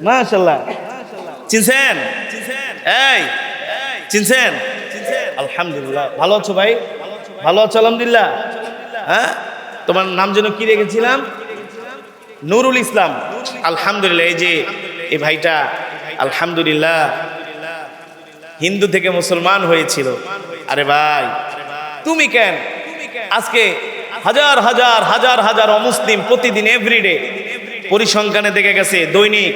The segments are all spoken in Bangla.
মাশাআল্লাহ চিনছেন? এই চিনছেন? আলহামদুলিল্লাহ। ভালো আছো ভাই? ভালো আছো আলহামদুলিল্লাহ। হ্যাঁ, তোমার নাম যেন কি রেখেছিলাম? নুরুল ইসলাম। আলহামদুলিল্লাহ। এই যে এই ভাইটা আলহামদুলিল্লাহ হিন্দু থেকে মুসলমান হয়েছিল। আরে ভাই তুমি কেন আজকে হাজার হাজার হাজার হাজার অমুসলিম প্রতিদিন এভরিডে পরিসংখ্যানে দেখে গেছে দৈনিক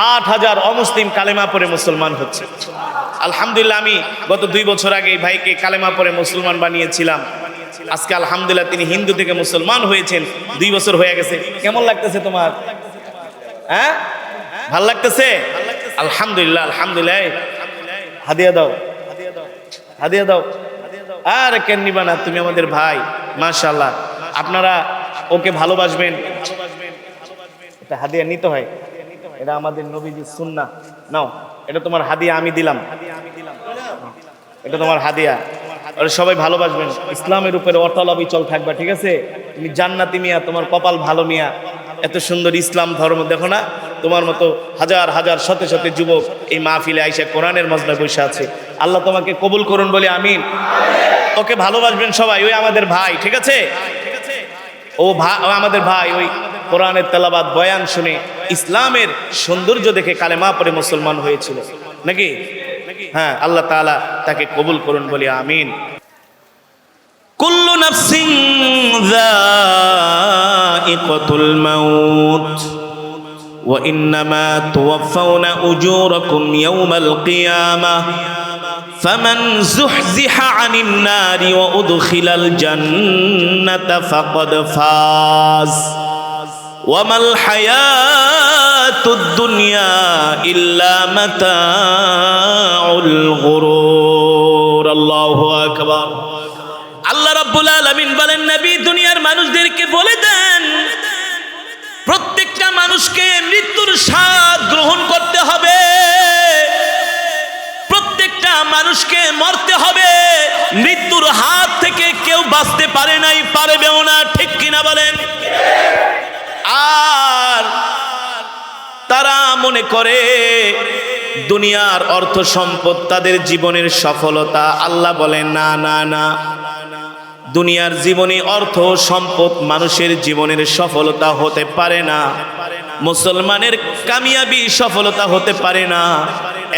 ৮,০০০ অমুসলিম কালেমা পড়ে মুসলমান হচ্ছে। আলহামদুলিল্লাহ আমি গত ২ বছর আগে এই ভাইকে কালেমা পড়ে মুসলমান বানিয়েছিলাম। আজকে আলহামদুলিল্লাহ তিনি হিন্দু থেকে মুসলমান হয়েছেন, ২ বছর হয়ে গেছে। কেমন লাগতেছে তোমার? হ্যাঁ, ভাল লাগতেছে? আলহামদুলিল্লাহ আলহামদুলিল্লাহ। হাদিয়া দাও, হাদিয়া দাও। আর কেন নিবা না, তুমি আমাদের ভাই। মাশাআল্লাহ, আপনারা ওকে ভালোবাসবেন। এটা হাদিয়া নিতে হয়, এটা আমাদের নবীজির সুন্নাহ। নাও, এটা তোমার হাদিয়া, আমি দিলাম। এটা তোমার হাদিয়া। আর সবাই ভালোবাসবেন, ইসলামের উপরে অটল অবিচল থাকবা, ঠিক আছে? তুমি জান্নাতি মিয়া, তোমার কপাল ভালো মিয়া। এত সুন্দর ইসলাম ধর্ম, দেখো না তোমার মতো হাজার হাজার শত শত যুবক এই মাহফিলে আইসা কোরআনের মজলায় বসে আছে। আল্লাহ তোমাকে কবুল করুন বলে আমিন। ওকে ভালোবাসবেন সবাই, ওই আমাদের ভাই, ঠিক আছে? ও আমাদের ভাই, ওই কোরআনের তেলাওয়াত বয়ান শুনে ইসলামের সৌন্দর্য দেখে কালেমা পড়ে মুসলমান হয়েছিল নাকি? হ্যাঁ, আল্লাহ তাআলা তাকে কবুল করুন বলে আমিন। কুল্লু নাফসিন যায়িকাতুল মাউত ওয়া ইন্নামা তুওয়াফাউনা উজুরাকুম ইয়াওমাল কিয়ামাহ ফামান যুহজিহা আনিন নারি ওয়া উদখিলাল জান্নাতা ফাকাদ ফাজ ওয়া মাল হায়াতুদ দুনিয়া ইল্লা মাতাউল গুরুর। আল্লাহু আকবার। আল্লাহ রাব্বুল আলামিন বলেন, নবী দুনিয়ার মানুষদেরকে বলে দেন, প্রত্যেকটা মানুষকে মৃত্যুর স্বাদ গ্রহণ করতে হবে, প্রত্যেকটা মানুষকে মরতে হবে। মৃত্যুর হাত থেকে কেউ বাঁচতে পারে নাই, পারবেও না, ঠিক কিনা বলেন? আর তারা মনে করে দুনিয়ার অর্থ সম্পদ তাদের জীবনের সফলতা। আল্লাহ বলেন, না না না, দুনিয়ার জীবনে অর্থ সম্পদ মানুষের জীবনের সফলতা হতে পারে না। মুসলমানের কামিয়াবি সফলতা হতে পারে না।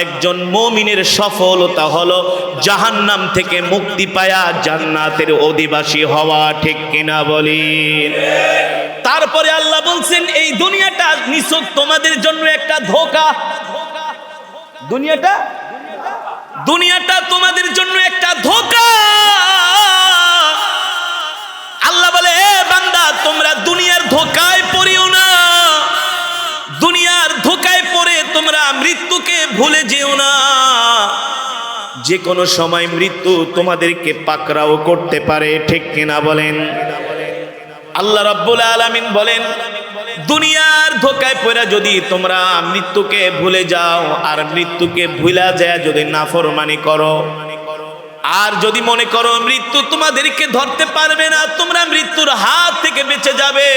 একজন মুমিনের সফলতা হলো জাহান্নাম থেকে মুক্তি পায়া জান্নাতের অধিবাসী হওয়া, ঠিক কিনা বলেন? তারপরে আল্লাহ বলছেন, এই দুনিয়াটা নিছক তোমাদের জন্য একটা ধোঁকা। দুনিয়াটা তোমাদের জন্য একটা ধোঁকা। আল্লাহ বলে, এ বান্দা, তোমরা দুনিয়ার ধোঁকায় পড়িও না। দুনিয়ার ধোঁকায় পড়ে তোমরা মৃত্যুকে ভুলে যেও না। যে কোনো সময় মৃত্যু তোমাদেরকে পাকড়াও করতে পারে, ঠিক কিনা বলেন? আল্লাহ রাব্বুল আলামিন বলেন, দুনিয়ার ধোঁকায় পড়ে যদি তোমরা মৃত্যুকে ভুলে যাও, আর মৃত্যুকে ভুলা যায় যদি নাফরমানি করো, আর যদি মনে করো মৃত্যু তোমাদেরকে ধরতে পারবে না, তোমরা মৃত্যুর হাত থেকে বেঁচে যাবে,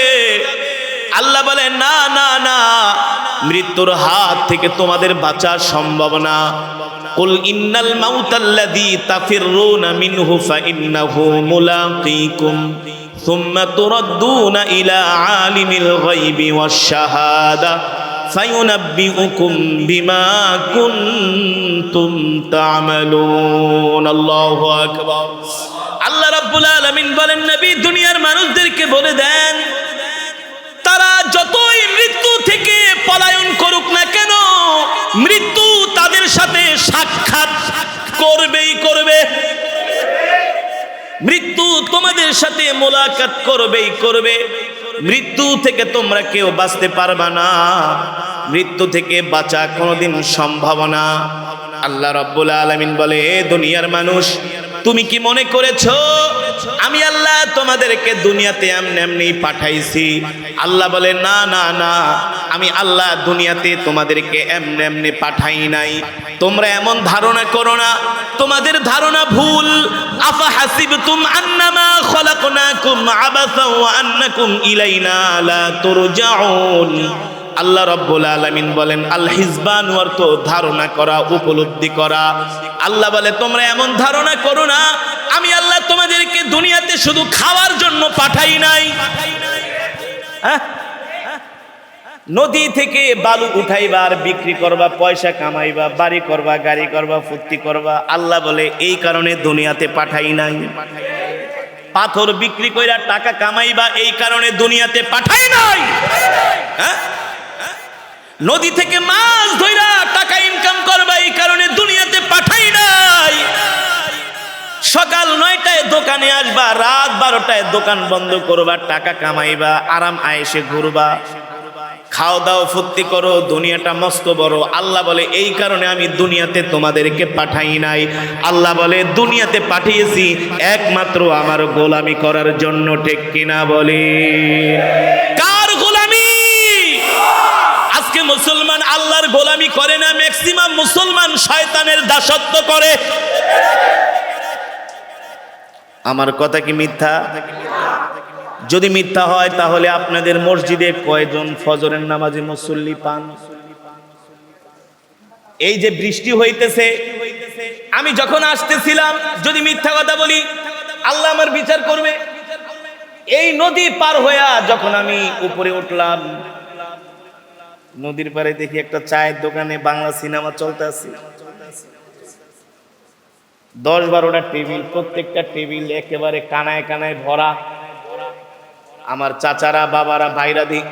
আল্লাহ বলে, না না না, মৃত্যুর হাত থেকে তোমাদের বাঁচা সম্ভব না। কুল ইন্নাল মাউতাল্লাযী তাফিররুনা মিনহু ফাইন্নাহু মুলাকীকুম সুম্মা তুরাদ্দুনা ইলা আলিমিল গায়বি ওয়াশ শাহাদা ফায়ুনাব্বিউকুম বিমা কুনতুম তা'মালুন। আল্লাহু আকবার। আল্লাহ রাব্বুল আলামিন বলেন, নবী দুনিয়ার মানুষদেরকে বলে দেন, তারা যতই মৃত্যু থেকে পলায়ন করুক না কেন, মৃত্যু তাদের সাথে সাক্ষাৎ করবেই করবে। মৃত্যু তোমাদের সাথে মোলাকাত করবেই করবে। মৃত্যু থেকে তোমরা কেউ বাঁচতে পারবে না। মৃত্যু থেকে বাঁচা কোনোদিন সম্ভব না। আল্লাহ রাব্বুল আলামিন বলে, এ দুনিয়ার মানুষ, তুমি কি মনে করেছো আমি আল্লাহ তোমাদেরকে দুনিয়াতে এমনি এমনি পাঠাইছি? আল্লাহ বলে, না না না, আমি আল্লাহ দুনিয়াতে তোমাদেরকে এমনি এমনি পাঠাই নাই। তোমরা এমন ধারণা করো না, তোমাদের ধারণা ভুল। আফা হাসিবতুম আন্নামা খলাকনাকুম আবাসা ওয়া আন্নাকুম ইলাইনা লা তুরজাউন। আল্লাহ রাব্বুল আলামিন বলেন আল হিজবান অর্থ ধারণা করা, উপলব্ধি করা। আল্লাহ বলে তোমরা এমন ধারণা করো না আমি আল্লাহ তোমাদেরকে দুনিয়াতে শুধু খাওয়ার জন্য পাঠাই নাই। হ্যাঁ, নদী থেকে বালু উঠাইবা আর বিক্রি করবা, পয়সা কামাইবা, বাড়ি করবা, গাড়ি করবা, ফুর্তি করবা। আল্লাহ বলে এই কারণে দুনিয়াতে পাঠাই নাই। পাথর বিক্রি কইরা টাকা কামাইবা এই কারণে দুনিয়াতে পাঠাই নাই। হ্যাঁ, নদী থেকে মাছ ধইরা টাকা ইনকাম করবা এই কারণে দুনিয়াতে পাঠাই নাই। সকাল 9টায় দোকানে আসবা, রাত 12টায় দোকান বন্ধ করবা, টাকা কামাইবা, আরাম আয়েশে ঘুরবা, খাও দাও, ফুর্তি করো, দুনিয়াটা মস্ত বড়। আল্লাহ বলে এই কারণে আমি দুনিয়াতে তোমাদেরকে পাঠাই নাই। আল্লাহ বলে দুনিয়াতে পাঠিয়েছি একমাত্র আমার গোলামি করার জন্য। ঠিক কিনা বলে? কার গোলামি? আজকে মুসলমান আল্লাহর গোলামি করে না, ম্যাক্সিমাম মুসলমান শয়তানের দাসত্ব করে। আমার কথা কি মিথ্যা? যদি মিথ্যা হয় তাহলে আপনাদের মসজিদে কয়জন ফজরের নামাজে মুসল্লি পান? এই যে বৃষ্টি হইতেছে, আমি যখন আসতেছিলাম, যদি মিথ্যা কথা বলি আল্লাহ আমার বিচার করবে। এই নদী পার হইয়া যখন আমি উপরে উঠলাম, নদীর পাড়ে দেখি একটা চায়ের দোকানে বাংলা সিনেমা চলতেছে। 10-12টা টেবিল, প্রত্যেকটা টেবিল একেবারে কানায় কানায় ভরা। আমার চাচারা, বাবারা, ভাইরা দিক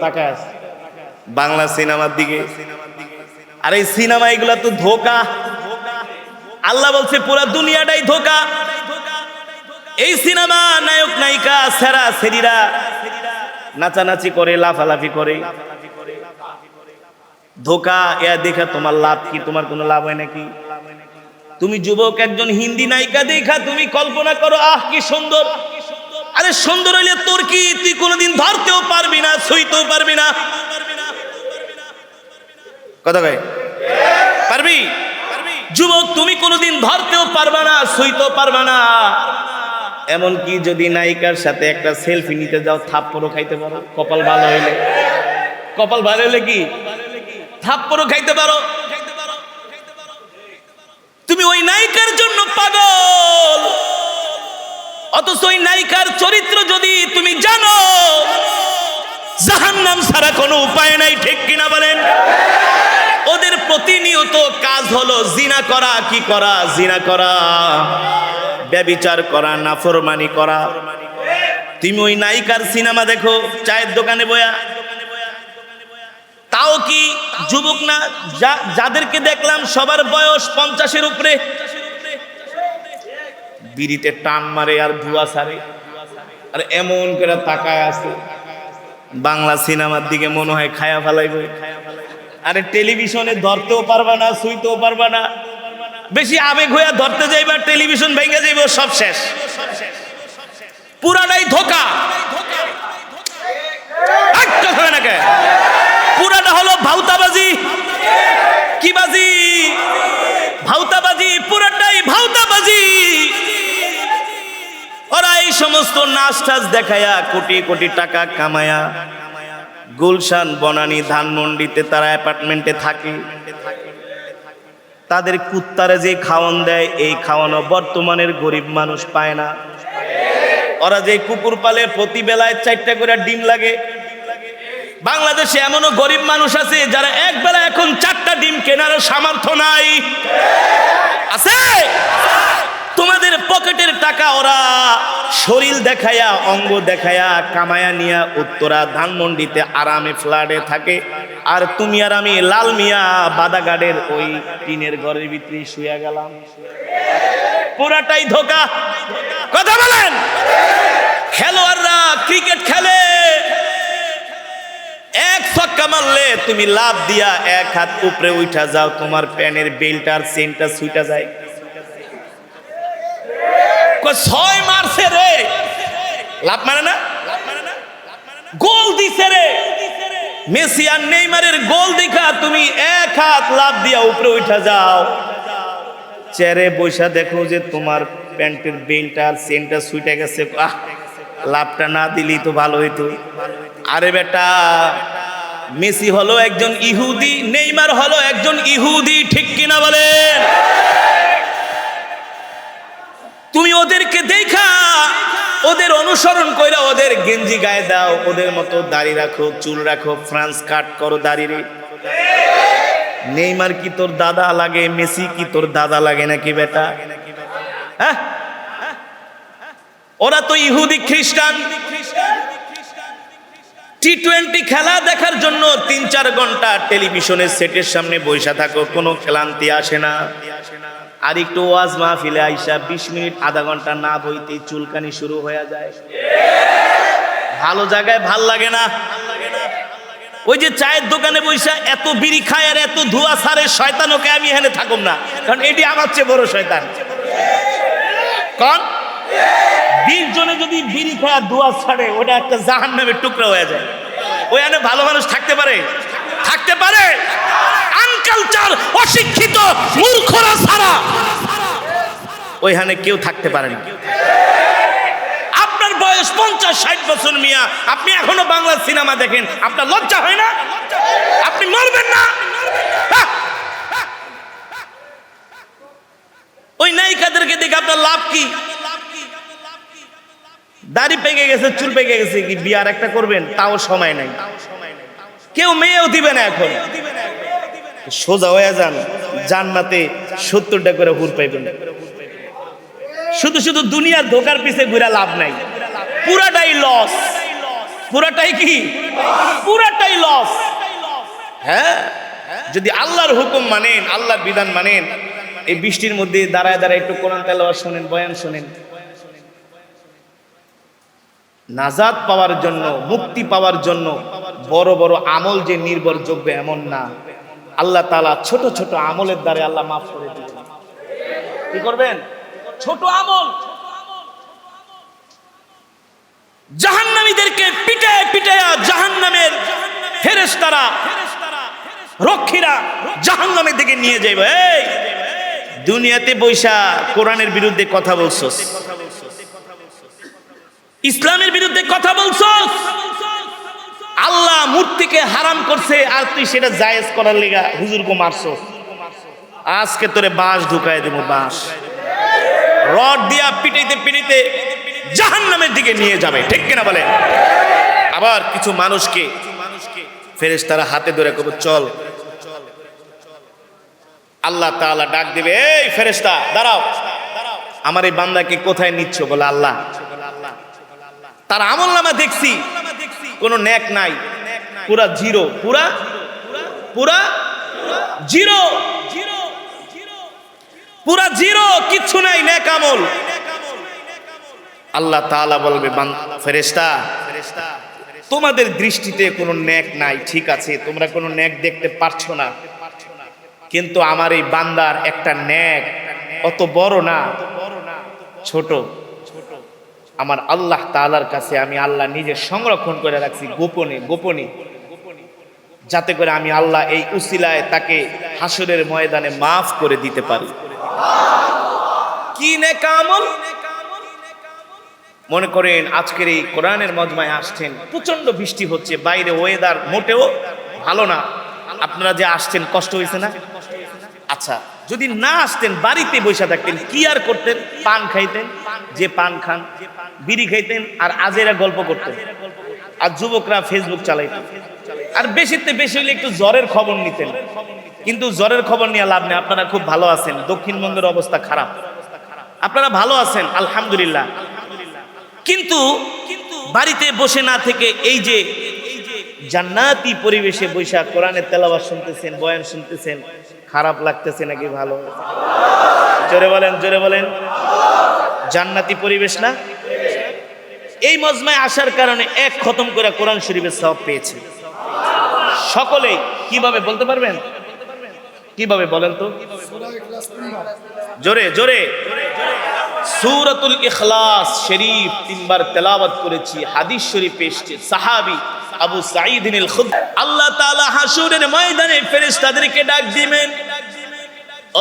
তাকায় আছে বাংলা সিনেমার দিকে। আর এই সিনেমা এগুলা তো ধোঁকা। আল্লাহ বলছে পুরা দুনিয়াটাই ধোঁকা। এই সিনেমা নায়ক নায়িকা সেরা সেরিরা নাচানাচি করে, লাফালাফি করে, ধোঁকা। এ দেখা তোমার লাভ কি? তোমার কোনো লাভ হয় নাকি? তুমি যুবক একজন হিন্দি নায়িকা দেখা তুমি কল্পনা করো, আহ কি সুন্দর। আরে সুন্দর হইলে তোর কি? তুই কোনোদিন ধরতেও পারবি না, ছুঁইতেও পারবি না। কথা কয় পারবি? যুবক তুমি কোনোদিন ধরতেও পারবা না, ছুঁইতেও পারবা না। এমনকি যদি নায়িকার সাথে একটা সেলফি নিতে যাও, থাপ্পড়ও খাইতে পারো। কপাল ভালো হইলে, কপাল ভালো হইলে কি থাপ্পড়ও খাইতে পারো। তুমি ওই নায়িকার জন্য পাগল, অথচ ওই নায়িকার চরিত্র যদি তুমি জানো, জাহান্নাম ছাড়া কোনো উপায় নাই। ঠিক কিনা বলেন? ওদের প্রতিনিয়ত কাজ হলো জিনা করা। কি করা? জিনা করা, ব্যভিচার করা, নাফরমানি করা। তুমি ওই নায়িকার সিনেমা দেখো চায়ের দোকানে বয়া, তাও কি যুবক না? যাদেরকে দেখলাম সবার বয়স 50-এর উপরে, বিড়িতে টান মারে আর ধোঁয়া ছাড়ে, আর এমন করে তাকায় আছে বাংলা সিনেমার দিকে, মনে হয় খায়া ফেলাইবে। আরে টেলিভিশনে ধরতেও পারবা না, ছুঁইতেও পারবা না। বেশি আবেগ হইয়া ধরতে যাইবা, টেলিভিশন ভেঙে যাইব, সব শেষ। পুরাটাই ধোঁকা। পুরাটা হলো ভাউতাবাজি। কি বাজি? ভাউতাবাজি। পুরাটাই ভাউতাবাজি। ওরা এই সমস্ত নাচ টাচ দেখায়া কোটি কোটি টাকা কামায়া, গুলশান, বনানী, ধানমন্ডিতে তারা অ্যাপার্টমেন্টে থাকে। তাদের কুত্তারে যে খাওয়ান দেয়, এই খাওয়ানো বর্তমানের গরিব মানুষ পায় না। ওরা যে কুকুর পালে প্রতি বেলায় 4টা করে ডিম লাগে। বাংলাদেশে এমনও গরিব মানুষ আছে যারা এক বেলা এখন 4টা ডিম কেনার সামর্থ্য নাই। আছে? তোমাদের পকেটের টাকা ওরা শরীর দেখায়া, অঙ্গ দেখায়া, কামায়া নিয়া উত্তরা ধানমন্ডিতে আরামে ফ্ল্যাটে থাকে। আর তুমি আর আমি লাল মিয়া বাদাগাড়ের ওই টিনের ঘরের ভিতরে শুয়ে গেলাম। পুরাটাই ধোঁকা। কথা বলেন? খেলোয়াড়রা ক্রিকেট খেলে, এক ছক্কা মারলে তুমি লাভ দিয়া 1 হাত উপরে উঠা যাও, তোমার প্যানের বেল্টার চেনটা ছুটা যায়। 6 মারছে রে, লাভ মারে না, গোল দিছে রে। মেসি আর নেইমারের গোল দেখা তুমি 1 হাত লাভ দিয়া উপরে উঠা যাও, চেয়ারে বৈশা দেখো যে তোমার প্যান্টের বেল্টার চেনটা ছুটে গেছে। লাভটা না দিলেই তো ভালো হইতো। আরে বেটা, মেসি হলো একজন ইহুদি, নেইমার হলো একজন ইহুদি, ঠিক কিনা বলেন? তুমি ওদেরকে দেখা ওদের অনুসরণ কইরা ওদের গেঞ্জি গায়ে দাও, ওদের মতো দাড়ি রাখো, চুল রাখো, ফ্রান্স কাট করো দাড়ি রে। নেইমার কি তোর দাদা লাগে? মেসি কি তোর দাদা লাগে নাকি বেটা? হ্যাঁ, ওরা তো ইহুদি খ্রিস্টান। টি-20 খেলা দেখার জন্য 3-4 ঘন্টা টেলিভিশনের সেটের সামনে বসে থাকো, কোনো ক্লান্তি আসে না। আর একটু ওয়াজ মাহফিলে আইসা 20 মিনিট আধা ঘন্টা না বইতে চুলকানি শুরু হয়ে যায়। ভালো জায়গায় ভাল লাগে না। ওই যে চায়ের দোকানে বইসা এত বিড়ি খায় আর এত ধোয়া ছাড়ে, শয়তান ওকে আমি এখানে থাকুম না, কারণ এটি আমার চেয়ে বড় শয়তান। কোন 20 জনে যদি বিড়ি খায় ধোয়া ছাড়ে, ওটা একটা জাহান্নামের টুকরা হয়ে যায়। ওইখানে ভালো মানুষ থাকতে পারে? থাকতে পারে? আনকালচার, অশিক্ষিত মূর্খরা ছাড়া ওইখানে কেউ থাকতে পারে না। আপনার বয়স 50-60 বছর মিয়া, আপনি এখনো বাংলা সিনেমা দেখেন, আপনার লজ্জা হয় না? আপনি মরবেন না? ওই নায়িকাদেরকে দেখে আপনার লাভ কি? দাড়ি পেকে গেছে, চুল পেকে গেছে, কি বিয়ার একটা করবেন? তাও সময় নাই, কেউ মেয়েও দিবে না। এখন সোজা হয়ে যান, জান্নাতে 70টা করে হুর পাইবেন। শুধু শুধু দুনিয়ার ধোকার পিছে ঘুরে লাভ নাই, পুরাটাই লস। পুরাটাই কি? পুরাটাই লস। হ্যাঁ, যদি আল্লাহর হুকুম মানেন, আল্লাহর বিধান মানেন, এই বৃষ্টির মধ্যে দাঁড়ায় দাঁড়ায় একটু কোরআন তেলাওয়াত শুনেন, বয়ান শুনেন। নাজাত পাওয়ার জন্য, মুক্তি পাওয়ার জন্য বড় বড় আমল যে নির্ভরযোগ্য এমন না। আল্লাহ তাআলা ছোট ছোট আমলের দ্বারা আল্লাহ মাফ করে দিবেন। কি করবেন? ছোট আমল। জাহান্নামীদেরকে পিটায় পিটায়া জাহান্নামের ফেরেশতারা, রক্ষীরা জাহান্নামের দিকে নিয়ে যাইবে। এই দুনিয়াতে বৈশা কোরআনের বিরুদ্ধে কথা বলছস, ইসলামের বিরুদ্ধে কথা বলছস, আল্লাহ মূর্তিকে হারাম করছে আর তুই সেটা জায়েজ করার লিগা হুজুরকে মারছস। আজকে তোরে বাঁশ ঢুকায় দেব, বাঁশ রড দিয়া পিটাইতে পিটাইতে জাহান্নামের দিকে নিয়ে যাবে, ঠিক কিনা বলে? আবার কিছু মানুষকে ফেরেশতারা হাতে ধরে কবে চল। আল্লাহ তাআলা ডাক দিবে, এই ফেরেশতা দাঁড়াও, আমার এই বান্দাকে কোথায় নিচ্ছ? বলে আল্লাহ। তার আমলনামা দেখছি, কোনো নেক নাই, পুরা জিরো, পুরা পুরা জিরো, পুরা জিরো, কিচ্ছু নাই নেক আমল। আল্লাহ তাআলা বলবে, ফেরেশতা তোমাদের দৃষ্টিতে কোনো নেক নাই, ঠিক আছে, তোমরা কোনো নেক দেখতে পারছো না, কিন্তু আমার এই বান্দার একটা নেক অত বড় না, ছোট। আমার আল্লাহ তাআলার কাছে আমি আল্লাহ নিজে সংরক্ষণ করে রাখছি গোপনে গোপনে, যাতে করে আমি আল্লাহ এই উসিলায় তাকে হাসরের ময়দানে মাফ করে দিতে পারি। কি নেক আমল? মনে করেন আজকের এই কোরআনের মজমায় আসছেন, প্রচন্ড বৃষ্টি হচ্ছে, বাইরে ওয়েদার মোটেও ভালো না, আপনারা যে আসছেন কষ্ট হয়েছে না? আচ্ছা, যদি না আসতেন, বাড়িতে বসে থাকতেন, কি আর করতেন? পান খাইতেন, যে পান খান, বিড়ি খাইতেন, আর আজেরা গল্প করতেন, আর যুবকরা ফেসবুক চালাইতেন, আর বেশিতে বেশি হলে একটু জ্বরের খবর নিতেন। কিন্তু জ্বরের খবর নিয়ে লাভ নেই। আপনারা খুব ভালো আছেন, দক্ষিণবঙ্গের অবস্থা খারাপ, আপনারা ভালো আছেন আলহামদুলিল্লাহ, কিন্তু বাড়িতে বসে না থেকে এই যে জান্নাতি পরিবেশে বৈশা কোরআনের তেলাওয়াত শুনতেছেন, বয়ান শুনতেছেন, খারাপ লাগতেছে নাকি ভালো? জোরে বলেন, জোরে বলেন। জান্নাতি পরিবেশ না? এই মজমায় আসার কারণে এক খতম করে কোরআন শরীফের সওয়াব পেয়েছে সকলেই। কিভাবে বলতে পারবেন? কিভাবে বলেন তো? জোরে জোরে। সূরাতুল ইখলাস শরীফ 3 বার তেলাওয়াত করেছি, হাদিস শরীফে এসেছে, সাহাবী আবু সাঈদ আল খুদরি, আল্লাহ তাআলা হাসরের ময়দানে ফেরেশতাদেরকে ডাক দিবেন,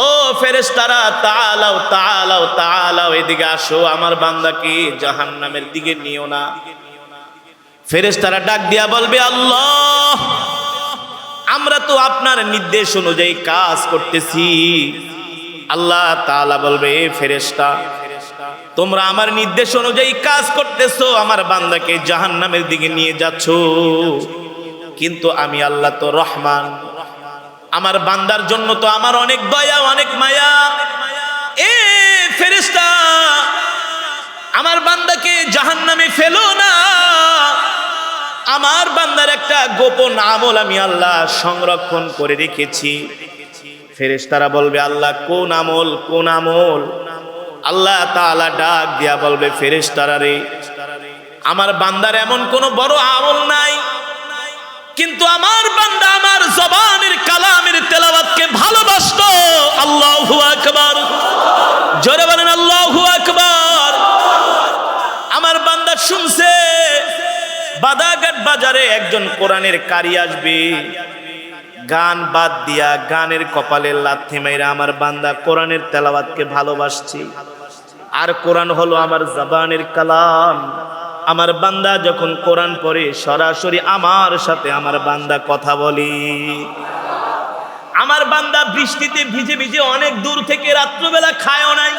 ও ফেরেশতারা তাআলাও তাআলাও তাআলাও, এদিকে আসো, আমার বান্দাকে জাহান্নামের দিকে নিও না। ফেরেশতারা ডাক দিয়া বলবে, আল্লাহ আমরা তো আপনার নির্দেশ অনুযায়ী কাজ করতেছি। আল্লাহ তাআলা বলবে, এ ফেরেশতা, তোমরা আমার নির্দেশ অনুযায়ী কাজ করতেছো, আমার বান্দাকে জাহান্নামের দিকে নিয়ে যাচ্ছ, কিন্তু আমি আল্লাহ তো রহমান, আমার বান্দার জন্য তো আমার অনেক দয়া, অনেক মায়া। এ ফেরেশতা, আমার বান্দাকে জাহান্নামে ফেলো না, আমার বান্দার একটা গোপন আমল আমি আল্লাহ সংরক্ষণ করে রেখেছি। ফেরেশতারা বলবে, আল্লাহ কোন আমল, কোন আমল? আল্লাহ তাআলা ডাক দিয়া বলবে, ফেরেশতারা রে, আমার বান্দার এমন কোন বড় আমল নাই, কিন্তু আমার বান্দা আমার জবানের কালামের তেলাওয়াতকে ভালোবাসতো। আল্লাহু আকবার, জোরে বলেন আল্লাহু আকবার। আমার বান্দা শুনছে বাদাঘাট বাজারে একজন কোরআনের কারি আসবে, গান বাদ দিয়া গানের কপালে লাথি মাইরা আমার বান্দা কোরআনের তেলাওয়াতকে ভালোবাসছে। আর কোরআন হলো আমার জবানের কালাম। আমার বান্দা যখন কোরআন পড়ে সরাসরি আমার সাথে আমার বান্দা কথা বলে। আমার বান্দা বৃষ্টিতে ভিজে ভিজে অনেক দূর থেকে রাত্রবেলা খায়ও নাই।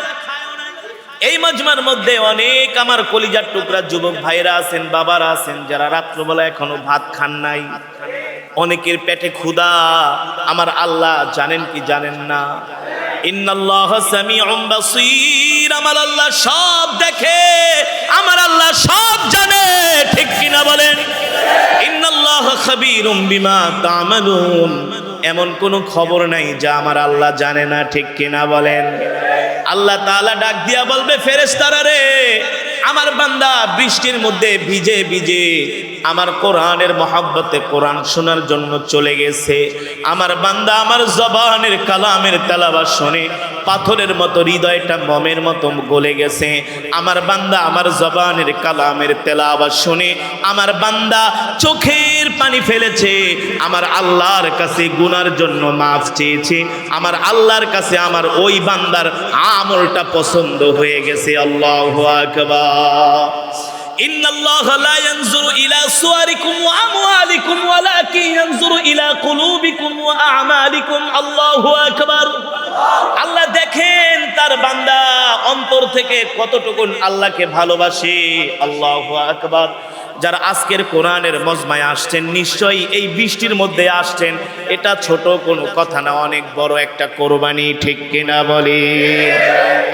এই মজমার মধ্যে অনেক আমার কলিজার টুকরা যুবক ভাইরা আছেন, বাবারা আছেন, যারা রাত্রবেলা এখনো ভাত খান নাই। অনেকের পেটে ক্ষুধা। আমার আল্লাহ জানেন কি জানেন না? ইন্নাল্লাহ সামিউম বাসীর, আমার আল্লাহ সব দেখে, আমার আল্লাহ সব জানে, ঠিক কিনা বলেন? ইন্নাল্লাহ খাবীরুম বিমা তা'মালুন, এমন কোনো খবর নাই যা আমার আল্লাহ জানে না, ঠিক কিনা বলেন? আল্লাহ তাআলা ডাক দিয়া বলবে, ফেরেশতারা রে, আমার বান্দা বৃষ্টির মধ্যে ভিজে ভিজে আমার কোরআনের মহব্বতে কোরআন শোনার জন্য চলে গেছে। আমার বান্দা আমার জবানের কালামের তেলাওয়াত শুনে পাথরের মতো হৃদয়টা মোমের মতো গলে গেছে। আমার বান্দা আমার জবানের কালামের তেলাওয়াত শুনে আমার বান্দা চোখের পানি ফেলেছে, আমার আল্লাহর কাছে গুনার জন্য মাফ চেয়েছে। আমার আল্লাহর কাছে আমার ওই বান্দার আমলটা পছন্দ হয়ে গেছে। আল্লাহু আকবার। ইন্নাল্লাহা লা ইয়ানজুরু ইলা সুওয়ারিকুম ওয়া আমওয়ালিকুম ওয়ালাকিন ইয়ানজুরু ইলা কুলুবিকুম ওয়া আ'মালিকুম। আল্লাহু আকবার। আল্লাহ দেখেন তার বান্দা অন্তর থেকে কতটুকু আল্লাহকে ভালোবাসে। আল্লাহু আকবার। যারা আজকের কোরআনের মজমায় আসছেন, নিশ্চয়ই এই বৃষ্টির মধ্যে আসছেন, এটা ছোট কোনো কথা না, অনেক বড় একটা কোরবানি, ঠিক কিনা বলি?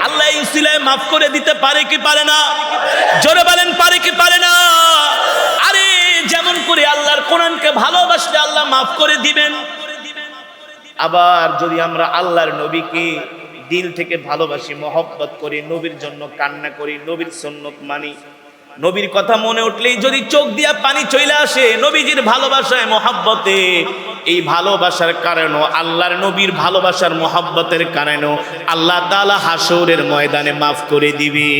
আল্লাহ এই উসিলায় মাফ করে দিতে পারে কি পারে না? জোরে বলেন, পারে কি পারে না? আরে যেমন করে আল্লাহর কোরআনকে ভালোবাসলে আল্লাহ মাফ করে দিবেন। আবার যদি আমরা আল্লাহর নবীকে দিল থেকে ভালোবাসি, মহব্বত করি, নবীর জন্য কান্না করি, নবীর সুন্নত মানি, নবীর কথা মনে উঠলেই যদি চোখ দিয়া পানি চলে আসে, নবীজির ভালোবাসায় মহব্বতে, এই ভালোবাসার কারণে, আল্লাহর নবীর ভালোবাসার মহব্বতের কারণে আল্লাহ তাআলা হাসরের ময়দানে মাফ করে দিবে।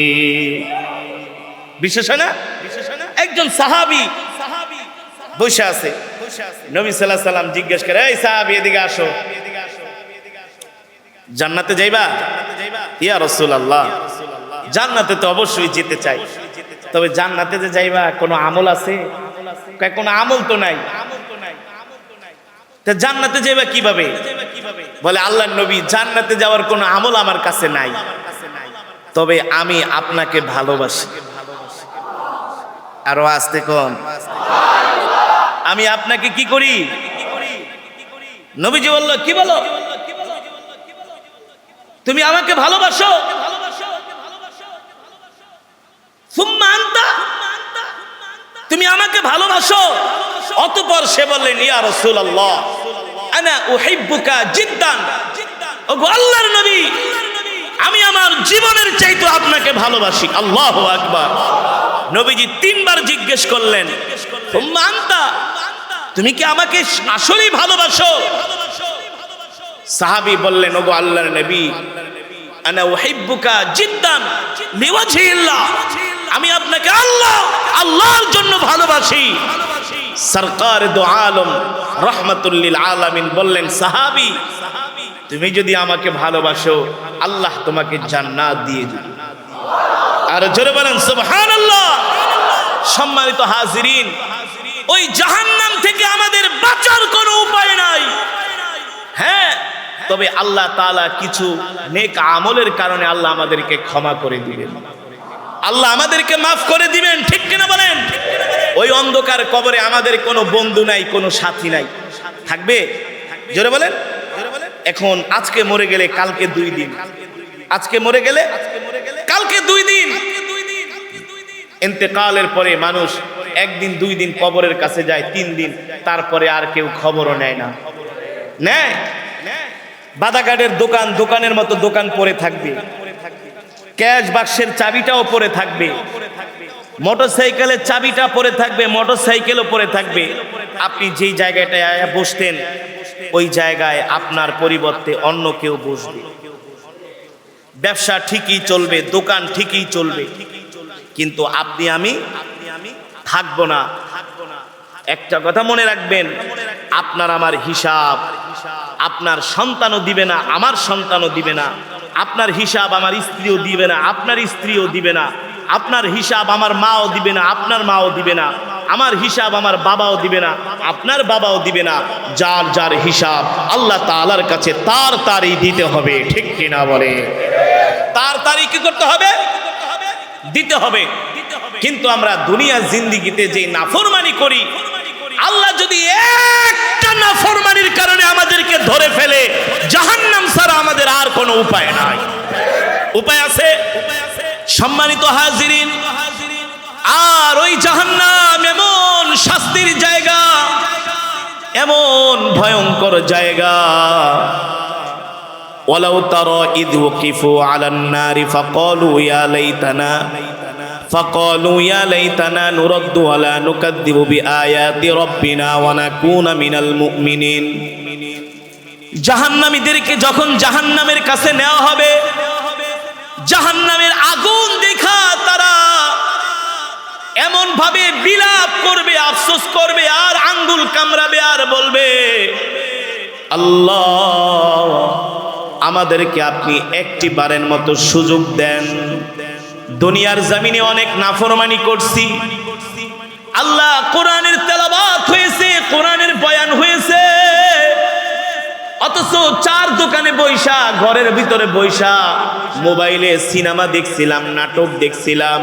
বিশেষ না? একজন সাহাবী বসে আছে, নবী সাল্লাল্লাহু আলাইহি সাল্লাম জিজ্ঞেস করে, এই সাহাবী এদিকে আসো, জান্নাতে যাইবা? ইয়া রাসূলুল্লাহ, জান্নাতে তো অবশ্যই যেতে চাই, তবে জান্নাতে যে যাইবা কোনো আমল আছে? কোনো আমল তো নাই। তা জান্নাতে যাইবা কিভাবে? বলে, আল্লাহর নবী, জান্নাতে যাওয়ার কোনো আমল আমার কাছে নাই, তবে আমি আপনাকে ভালোবাসি। আরো আস্তে কোন, আমি আপনাকে কি করি? নবীজি বলল, কি বলো? তুমি আমাকে ভালোবাসো? সুম্মা আনতা, তুমি আমাকে ভালোবাসো? অতঃপর সে বললেন, ইয়া রাসূলুল্লাহ, আনা উহিব্বুকা জিদ্দান। ওগো আল্লাহর নবী, আমি আমার জীবনের চাইতে আপনাকে ভালোবাসি। আল্লাহু আকবার। নবীজি তিনবার জিজ্ঞেস করলেন, সুম্মা আনতা, তুমি কি আমাকে আসলেই ভালোবাসো? সাহাবী বললেন, ওগো আল্লাহর নবী, আনা উহিব্বুকা জিদ্দান লিওয়াজহিল্লাহ, আমি আপনাকে আল্লাহর জন্য ভালোবাসি। সরকার দু আলম রাহমাতুল লিল আলামিন বললেন, সাহাবী, তুমি যদি আমাকে ভালোবাসো, আল্লাহ তোমাকে জান্নাত দিয়ে দিবে। আর জোরে বলেন সুবহানাল্লাহ। সম্মানিত হাজিরিন, ওই জাহান্নাম থেকে আমাদের বাঁচার কোনো উপায় নাই। তবে আল্লাহ তাআলা কিছু নেক আমলের কারণে আল্লাহ আমাদেরকে ক্ষমা করে দিবেন, আল্লাহ আমাদেরকে মাফ করে দিবেন। ঠিক কিনা বলেন? ওই অন্ধকার কবরে আমাদের কোনো বন্ধু নাই, কোনো সাথী নাই, থাকবে? জোরে বলেন। এখন আজকে মরে গেলে কালকে 2 দিন, আজকে মরে গেলে কালকে 2 দিন। ইন্তেকালের পরে মানুষ 1 দিন 2 দিন কবরের কাছে যায়, 3 দিন, তারপরে আর কেউ খবরও নেয় না। নেয়? বাদাঘাটের দোকান দোকানের মতো দোকান পড়ে থাকবে, ক্যাশ বাক্সের চাবিটাও পড়ে থাকবে, মোটরসাইকেলের চাবিটা পড়ে থাকবে, মোটরসাইকেলও পড়ে থাকবে। আপনি যেই জায়গাটায় বসতেন ওই জায়গায় আপনার পরিবর্তে অন্য কেউ বসবে। ব্যবসা ঠিকই চলবে, দোকান ঠিকই চলবে, কিন্তু আপনি আমি থাকবো না। একটা কথা মনে রাখবেন, আপনার আমার হিসাব আপনার সন্তানও দিবে না, আমার সন্তানও দিবে না। আপনার হিসাব আমার স্ত্রীও দিবে না, আপনার স্ত্রীও দিবে না। আপনার হিসাব আমার মাও দিবে না, আপনার মাও দিবে না। আমার হিসাব আমার বাবাও দিবে না, আপনার বাবাও দিবে না। যার যার হিসাব আল্লাহ তাআলার কাছে তারই দিতে হবে। ঠিক কিনা বলে? তারই কি করতে হবে? দিতে হবে। কিন্তু আমরা দুনিয়ার জিন্দেগিতে যে নাফরমানি করি, আল্লাহ যদি একটা নাফরমানির কারণে আমাদেরকে ধরে ফেলে, জাহান্নাম ছাড়া আমাদের আর কোনো উপায় নাই। উপায় আছে? সম্মানিত হাজিরিন, আর ওই জাহান্নাম এমন শাস্তির জায়গা, এমন ভয়ঙ্কর জায়গা। ওয়ালাউ তারা ইয ওয়াকিফু আলান নারি ফাকালু ইয়া লাইতানা নুরাদ্দু ওয়ালা নুকাদ্দিবু বিআয়াতি রাব্বিনা ওয়া নাকুনা মিনাল মুমিনিন। জাহান্নামীদেরকে যখন জাহান্নামের কাছে নেওয়া হবে, জাহান্নামের আগুন দেখা তারা এমন ভাবে বিলাপ করবে, আফসোস করবে, আর আঙ্গুল কামড়াবে, আর বলবে, আল্লাহ আমাদেরকে আপনি একটি বারের মতো সুযোগ দেন। দুনিয়ার জমিনে অনেক নাফরমানি করছি, আল্লাহ কোরআনের তেলাওয়াত হয়েছে, কোরআনের বয়ান হয়েছে, অথচ 4 দোকানে বৈশা, ঘরের ভিতরে বৈশা মোবাইলে সিনেমা দেখছিলাম, নাটক দেখছিলাম,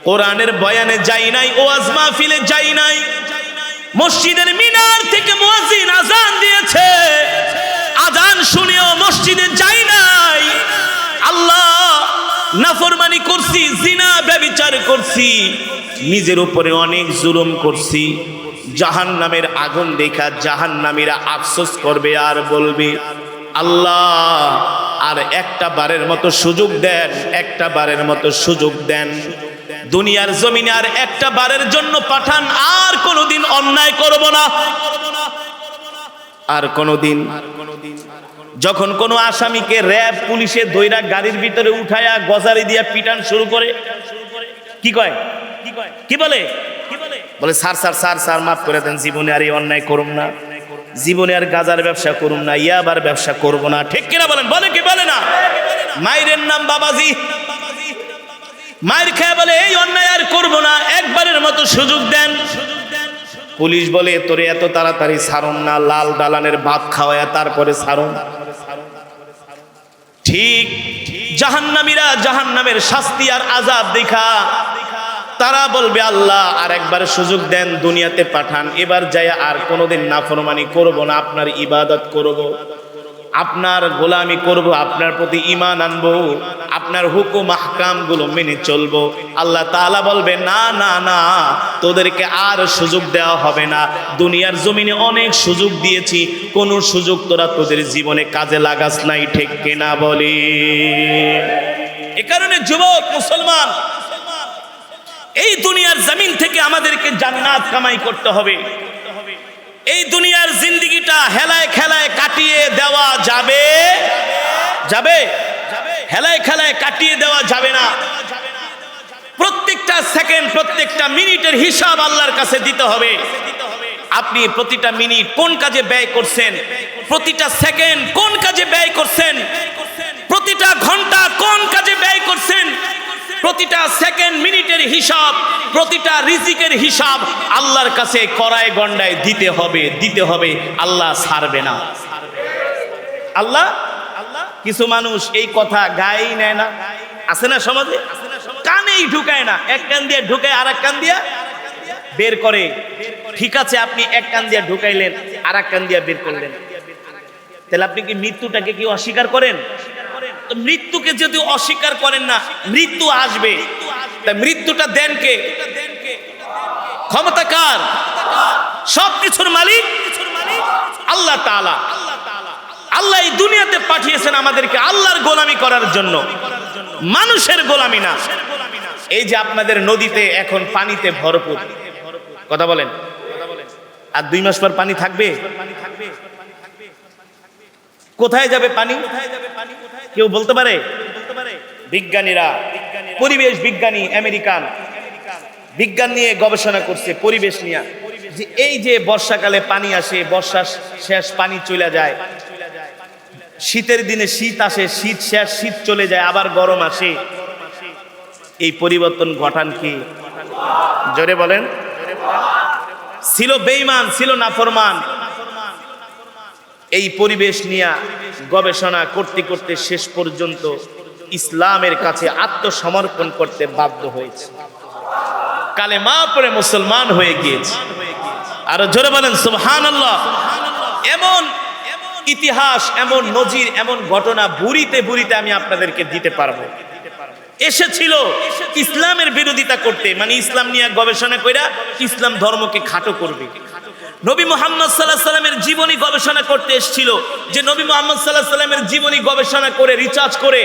কোরআনের বয়ানে যাই নাই, ওয়াজ মাহফিলে যাই নাই। মসজিদের মিনার থেকে মুয়াজ্জিন আযান দিয়েছে, আযান শুনেও মসজিদে যাই নাই। আল্লাহ নাফরমানি করছি, জিনা ব্যভিচার করছি, নিজের উপরে অনেক জুলুম করছি। জাহান্নামের আগুন দেখা জাহান্নামীরা আফসোস করবে, আর বলবে, আল্লাহ আর একটা বারের মতো সুযোগ দেন, একটা বারের মতো সুযোগ দেন। দুনিয়ার জমিনে আর একটা বারের জন্য পাঠান, আর কোনোদিন অন্যায় করব না, আর কোনোদিন। যখন কোনো আসামিকে র‍্যাব পুলিশে ধইরা গাড়ির ভিতরে উঠায়া গজারি দিয়া পিটান শুরু করে, কি কয়? কি বলে? বলে, স্যার স্যার স্যার স্যার মাফ করে দেন, জীবনে আর এই অন্যায় করুম না, জীবনে আর গাজার ব্যবসা করুম না, ইয়াবার ব্যবসা করব না। ঠিক কিনা বলেন? বলে কি বলে না? মায়ের নাম বাবাজি, মায়ের খেয়ে বলে, এই অন্যায় আর করব না, একবারের মতো সুযোগ দেন। পুলিশ বলে, তোরে এত তাড়াতাড়ি ছাড়ুন না, লাল দালানের ভাত খাওয়ায়া তারপরে ছাড়ুন। ঠিক জাহান্নামীরা জাহান্নামের শাস্তি আর আযাব দেখা তারা বলবে, আল্লাহ আর একবার সুযোগ দেন, দুনিয়াতে পাঠান, এবার যায় আর কোনোদিন নাফরমানি করব না, আপনার ইবাদত করব, আপনার গোলামি করব, আপনার প্রতি ঈমান আনবো, আপনার হুকুম আহকাম গুলো মেনে চলবো। আল্লাহ তাআলা বলবে, না না না, তোদেরকে আর সুযোগ দেওয়া হবে না। দুনিয়ার জমিনে অনেক সুযোগ দিয়েছি, কোন সুযোগ তোরা তোদের জীবনে কাজে লাগাস নাই। ঠিক কিনা বলি? এ কারণে যুবক মুসলমান, এই দুনিয়ার জমিন থেকে আমাদেরকে জান্নাত কামাই করতে হবে। এই দুনিয়ার জিন্দেগিটা হেলায় খেলায় কাটিয়ে দেওয়া যাবে? যাবে? হেলায় খেলায় কাটিয়ে দেওয়া যাবে না। প্রত্যেকটা সেকেন্ড, প্রত্যেকটা মিনিটের হিসাব আল্লাহর কাছে দিতে হবে। আপনি প্রতিটা মিনিট কোন কাজে ব্যয় করছেন, প্রতিটা সেকেন্ড কোন কাজে ব্যয় করছেন, প্রতিটা ঘন্টা কোন কাজে ব্যয় করছেন, প্রতিটা সেকেন্ড মিনিটের হিসাব, প্রতিটা রিজিকের হিসাব আল্লাহর কাছে কড়ায় গন্ডায় দিতে হবে, দিতে হবে। আল্লাহ ছাড়বে না। আল্লাহ। কিছু মানুষ এই কথা গায়েই নেয় না, আছে না সমাজে, কানেই ঢুকায় না, এক কান দিয়ে ঢুকায় আর এক কান দিয়ে বের করে। ঠিক আছে, আপনি এক কান দিয়ে ঢুকাইলেন আর এক কান দিয়ে বের করলেন, তাহলে আপনি কি মৃত্যুটাকে কি অস্বীকার করেন? তো মৃত্যুকে যদি অস্বীকার করেন না, মৃত্যু আসবে, তাই মৃত্যুটা দেন কে? ক্ষমতা কার? সবকিছুর মালিক আল্লাহ তাআলা। আল্লাহ এই দুনিয়াতে পাঠিয়েছেন আমাদেরকে আল্লাহর গোলামি করার জন্য, মানুষের গোলামি না। এই যে আপনাদের নদীতে এখন পানিতে ভরপুর, কথা বলেন, আর 2 মাস পর পানি থাকবে? কোথায় যাবে পানি? কেউ বলতে পারে? বিজ্ঞানীরা, পরিবেশ বিজ্ঞানী আমেরিকান বিজ্ঞান নিয়ে গবেষণা করছে, পরিবেশ নিয়ে, যে এই যে বর্ষাকালে পানি আসে, বর্ষা শেষ পানি চলে যায়, শীতের দিনে শীত আসে, শীত শেষ শীত চলে যায়, আবার গরম আসে, এই পরিবর্তন ঘটান কি? জোরে বলেন। ছিল বেঈমান, ছিল নাফরমান, এই পরিবেশ নিয়ে গবেষণা করতে করতে শেষ পর্যন্ত ইসলামের কাছে আত্মসমর্পণ করতে বাধ্য হয়েছে, কালেমা পড়ে মুসলমান হয়ে গিয়েছে। আর জোরে বলেন সুবহানাল্লাহ। এমন ইতিহাস, এমন নজির, এমন ঘটনা বুড়িতে বুড়িতে আমি আপনাদেরকে দিতে পারবো। এসেছিল ইসলামের বিরোধিতা করতে, মানে ইসলাম নিয়ে গবেষণা কইরা ইসলাম ধর্মকে খাটো করবে। নবী মুহাম্মদ সাল্লাল্লাহু আলাইহি সাল্লামের জীবনী গবেষণা করতে এসেছিল, যে নবী মুহাম্মদ সাল্লাল্লাহু আলাইহি সাল্লামের জীবনী গবেষণা করে রিসার্চ করে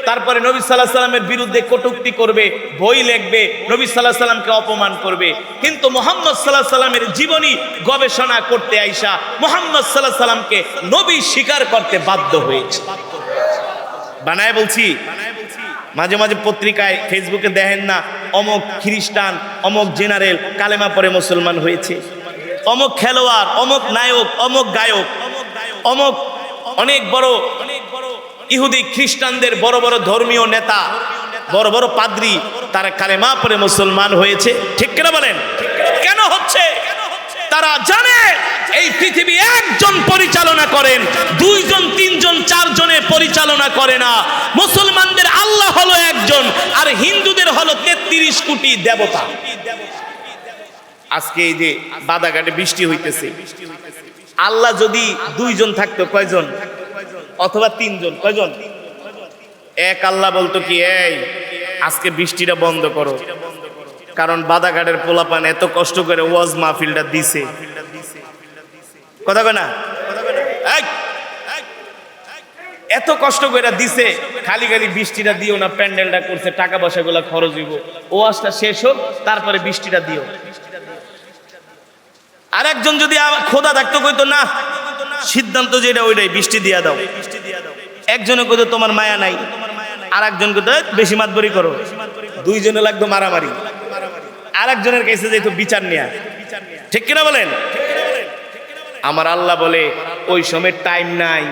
তারপরে নবী সাল্লাল্লাহু আলাইহি সাল্লামের বিরুদ্ধে কটূক্তি করবে, বই লিখবে, নবী সাল্লাল্লাহু আলাইহি সাল্লামকে অপমান করবে। কিন্তু মুহাম্মদ সাল্লাল্লাহু আলাইহি সাল্লামের জীবনী গবেষণা করতে আইসা মুহাম্মদ সাল্লাল্লাহু আলাইহি সাল্লামকে নবী স্বীকার করতে বাধ্য হয়েছে। বানায় বলছি, মাঝে মাঝে পত্রিকায় ফেসবুকে দেখেন না, অমুক খ্রিস্টান, অমুক জেনারেল কালেমা পড়ে মুসলমান হয়েছে, অমুক খেলোয়াড়, অমুক নায়ক, অমুক গায়ক, অমুক অনেক বড় ইহুদি খ্রিস্টানদের বড় বড় ধর্মীয় নেতা, বড় বড় পাদ্রী, তারা কালেমা পড়ে মুসলমান হয়েছে। ঠিক কিনা বলেন? কেন হচ্ছে? তারা জানে এই পৃথিবী একজন পরিচালনা করেন, 2 জন 3 জন 4 জনে পরিচালনা করে না। মুসলমানদের আল্লাহ হলো একজন, আর হিন্দুদের হলো 33 কোটি দেবতা। আজকে এই যে বাদাঘাটে বৃষ্টি হইতেছে, আল্লাহ যদি 2 জন থাকতো, কয়জন? অথবা 3 জন, কয়জন? এক আল্লাহ বলতো কি, এই আজকে বৃষ্টিটা বন্ধ করো, কারণ বাদাঘাটের পোলাপান এত কষ্ট করে ওয়াজ মাহফিলটা দিছে, কথা কয় না? এত কষ্ট করে দিছে, খালি খালি বৃষ্টিটা দিও না, প্যান্ডেলটা করছে, টাকা পয়সা গুলা খরচ হইব, ওয়াজটা শেষ হোক তারপরে বৃষ্টিটা দিও। আর একজন যদি খোদা থাকতো, কইতো না, সিদ্ধান্ত যেটা ওইটাই, বৃষ্টি দিয়া দাও। একজনে কইতো তোমার মায়া নাই, আর একজন কইতো বেশি মাতবরি করো। 2 জনে লাগতো মারামারি, আর একজনের কাছে যাইতো বিচার নেয়া। ঠিক কিনা বলেন? আমার আল্লাহ বলে ওই সময় টাইম নাই,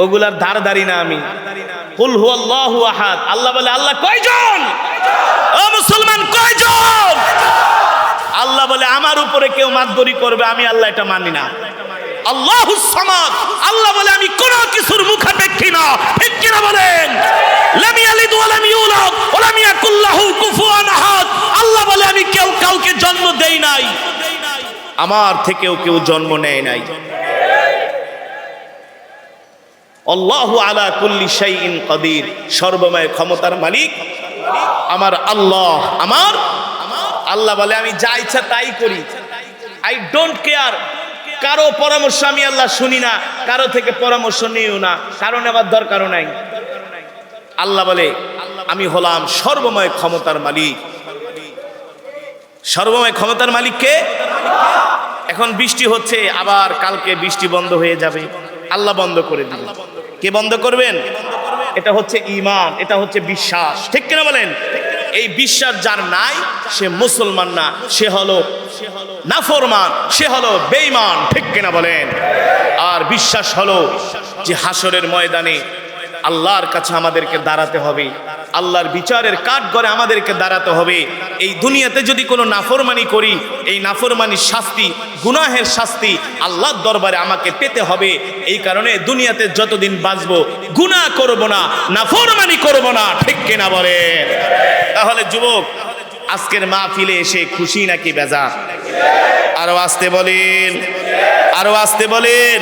ওগুলার ধারধারি না আমি। কুল হুয়াল্লাহু আহাদ, আল্লাহ বলে আল্লাহ কয়জন? ও মুসলমান কয়জন? আল্লাহ বলে আমার উপরে কেউ মাতবরি করবে, আমি আল্লাহ এটা মানি না। আল্লাহুস সামাদ, আল্লাহ বলে আমি কোন কিছুর মুখাপেক্ষী না। ঠিক কিনা বলেন? লাম ইয়ালিদ ওয়া লাম ইউলাদ ওয়া লাম ইয়াকুল লাহু কুফুয়ান আহাদ, আল্লাহ বলে আমি কেউ কাউকে জন্ম দেই নাই, আমার থেকেও কেউ জন্ম নেয় নাই। আল্লাহু আলা কুল্লি শাইইন কাদির, সর্বময় ক্ষমতার মালিক আমার আল্লাহ। আমার আল্লাহ বলে আমি যা ইচ্ছা তাই করি, আই ডোন্ট কেয়ার। কারো পরামর্শ আমি আল্লাহ শুনি না, কারো থেকে পরামর্শ নিও না, কারো নেবার দরকারও নাই। আল্লাহ বলে আমি হলাম সর্বময় ক্ষমতার মালিক। সর্বময় ক্ষমতার মালিক কে? এখন বৃষ্টি হচ্ছে, আবার কালকে বৃষ্টি বন্ধ হয়ে যাবে, আল্লাহ বন্ধ করে দিবেন। কে বন্ধ করবেন? এটা হচ্ছে ঈমান, এটা হচ্ছে বিশ্বাস। ঠিক কিনা বলেন? এই বিশ্বাস যার নাই, সে মুসলমান না, সে হলো নাফরমান, সে হলো বেঈমান। ঠিক কিনা বলেন? আর বিশ্বাস হলো যে হাসরের ময়দানে আল্লাহর কাছে আমাদেরকে দাঁড়াতে হবে, আল্লাহর বিচারের কাঠগড়ে আমাদেরকে দাঁড়াতে হবে। এই দুনিয়াতে যদি কোনো নাফরমানি করি, এই নাফরমানির শাস্তি, গুনাহের শাস্তি আল্লাহর দরবারে আমাকে পেতে হবে। এই কারণে দুনিয়াতে যতদিন বাঁচবো গুনাহ করব না, নাফরমানি করব না, ঠিক কিনা বলেন? তাহলে যুবক, আজকের মাহফিলে এসে খুশি নাকি বেজার? আরো আসতে বলেন, আরো আসতে বলেন।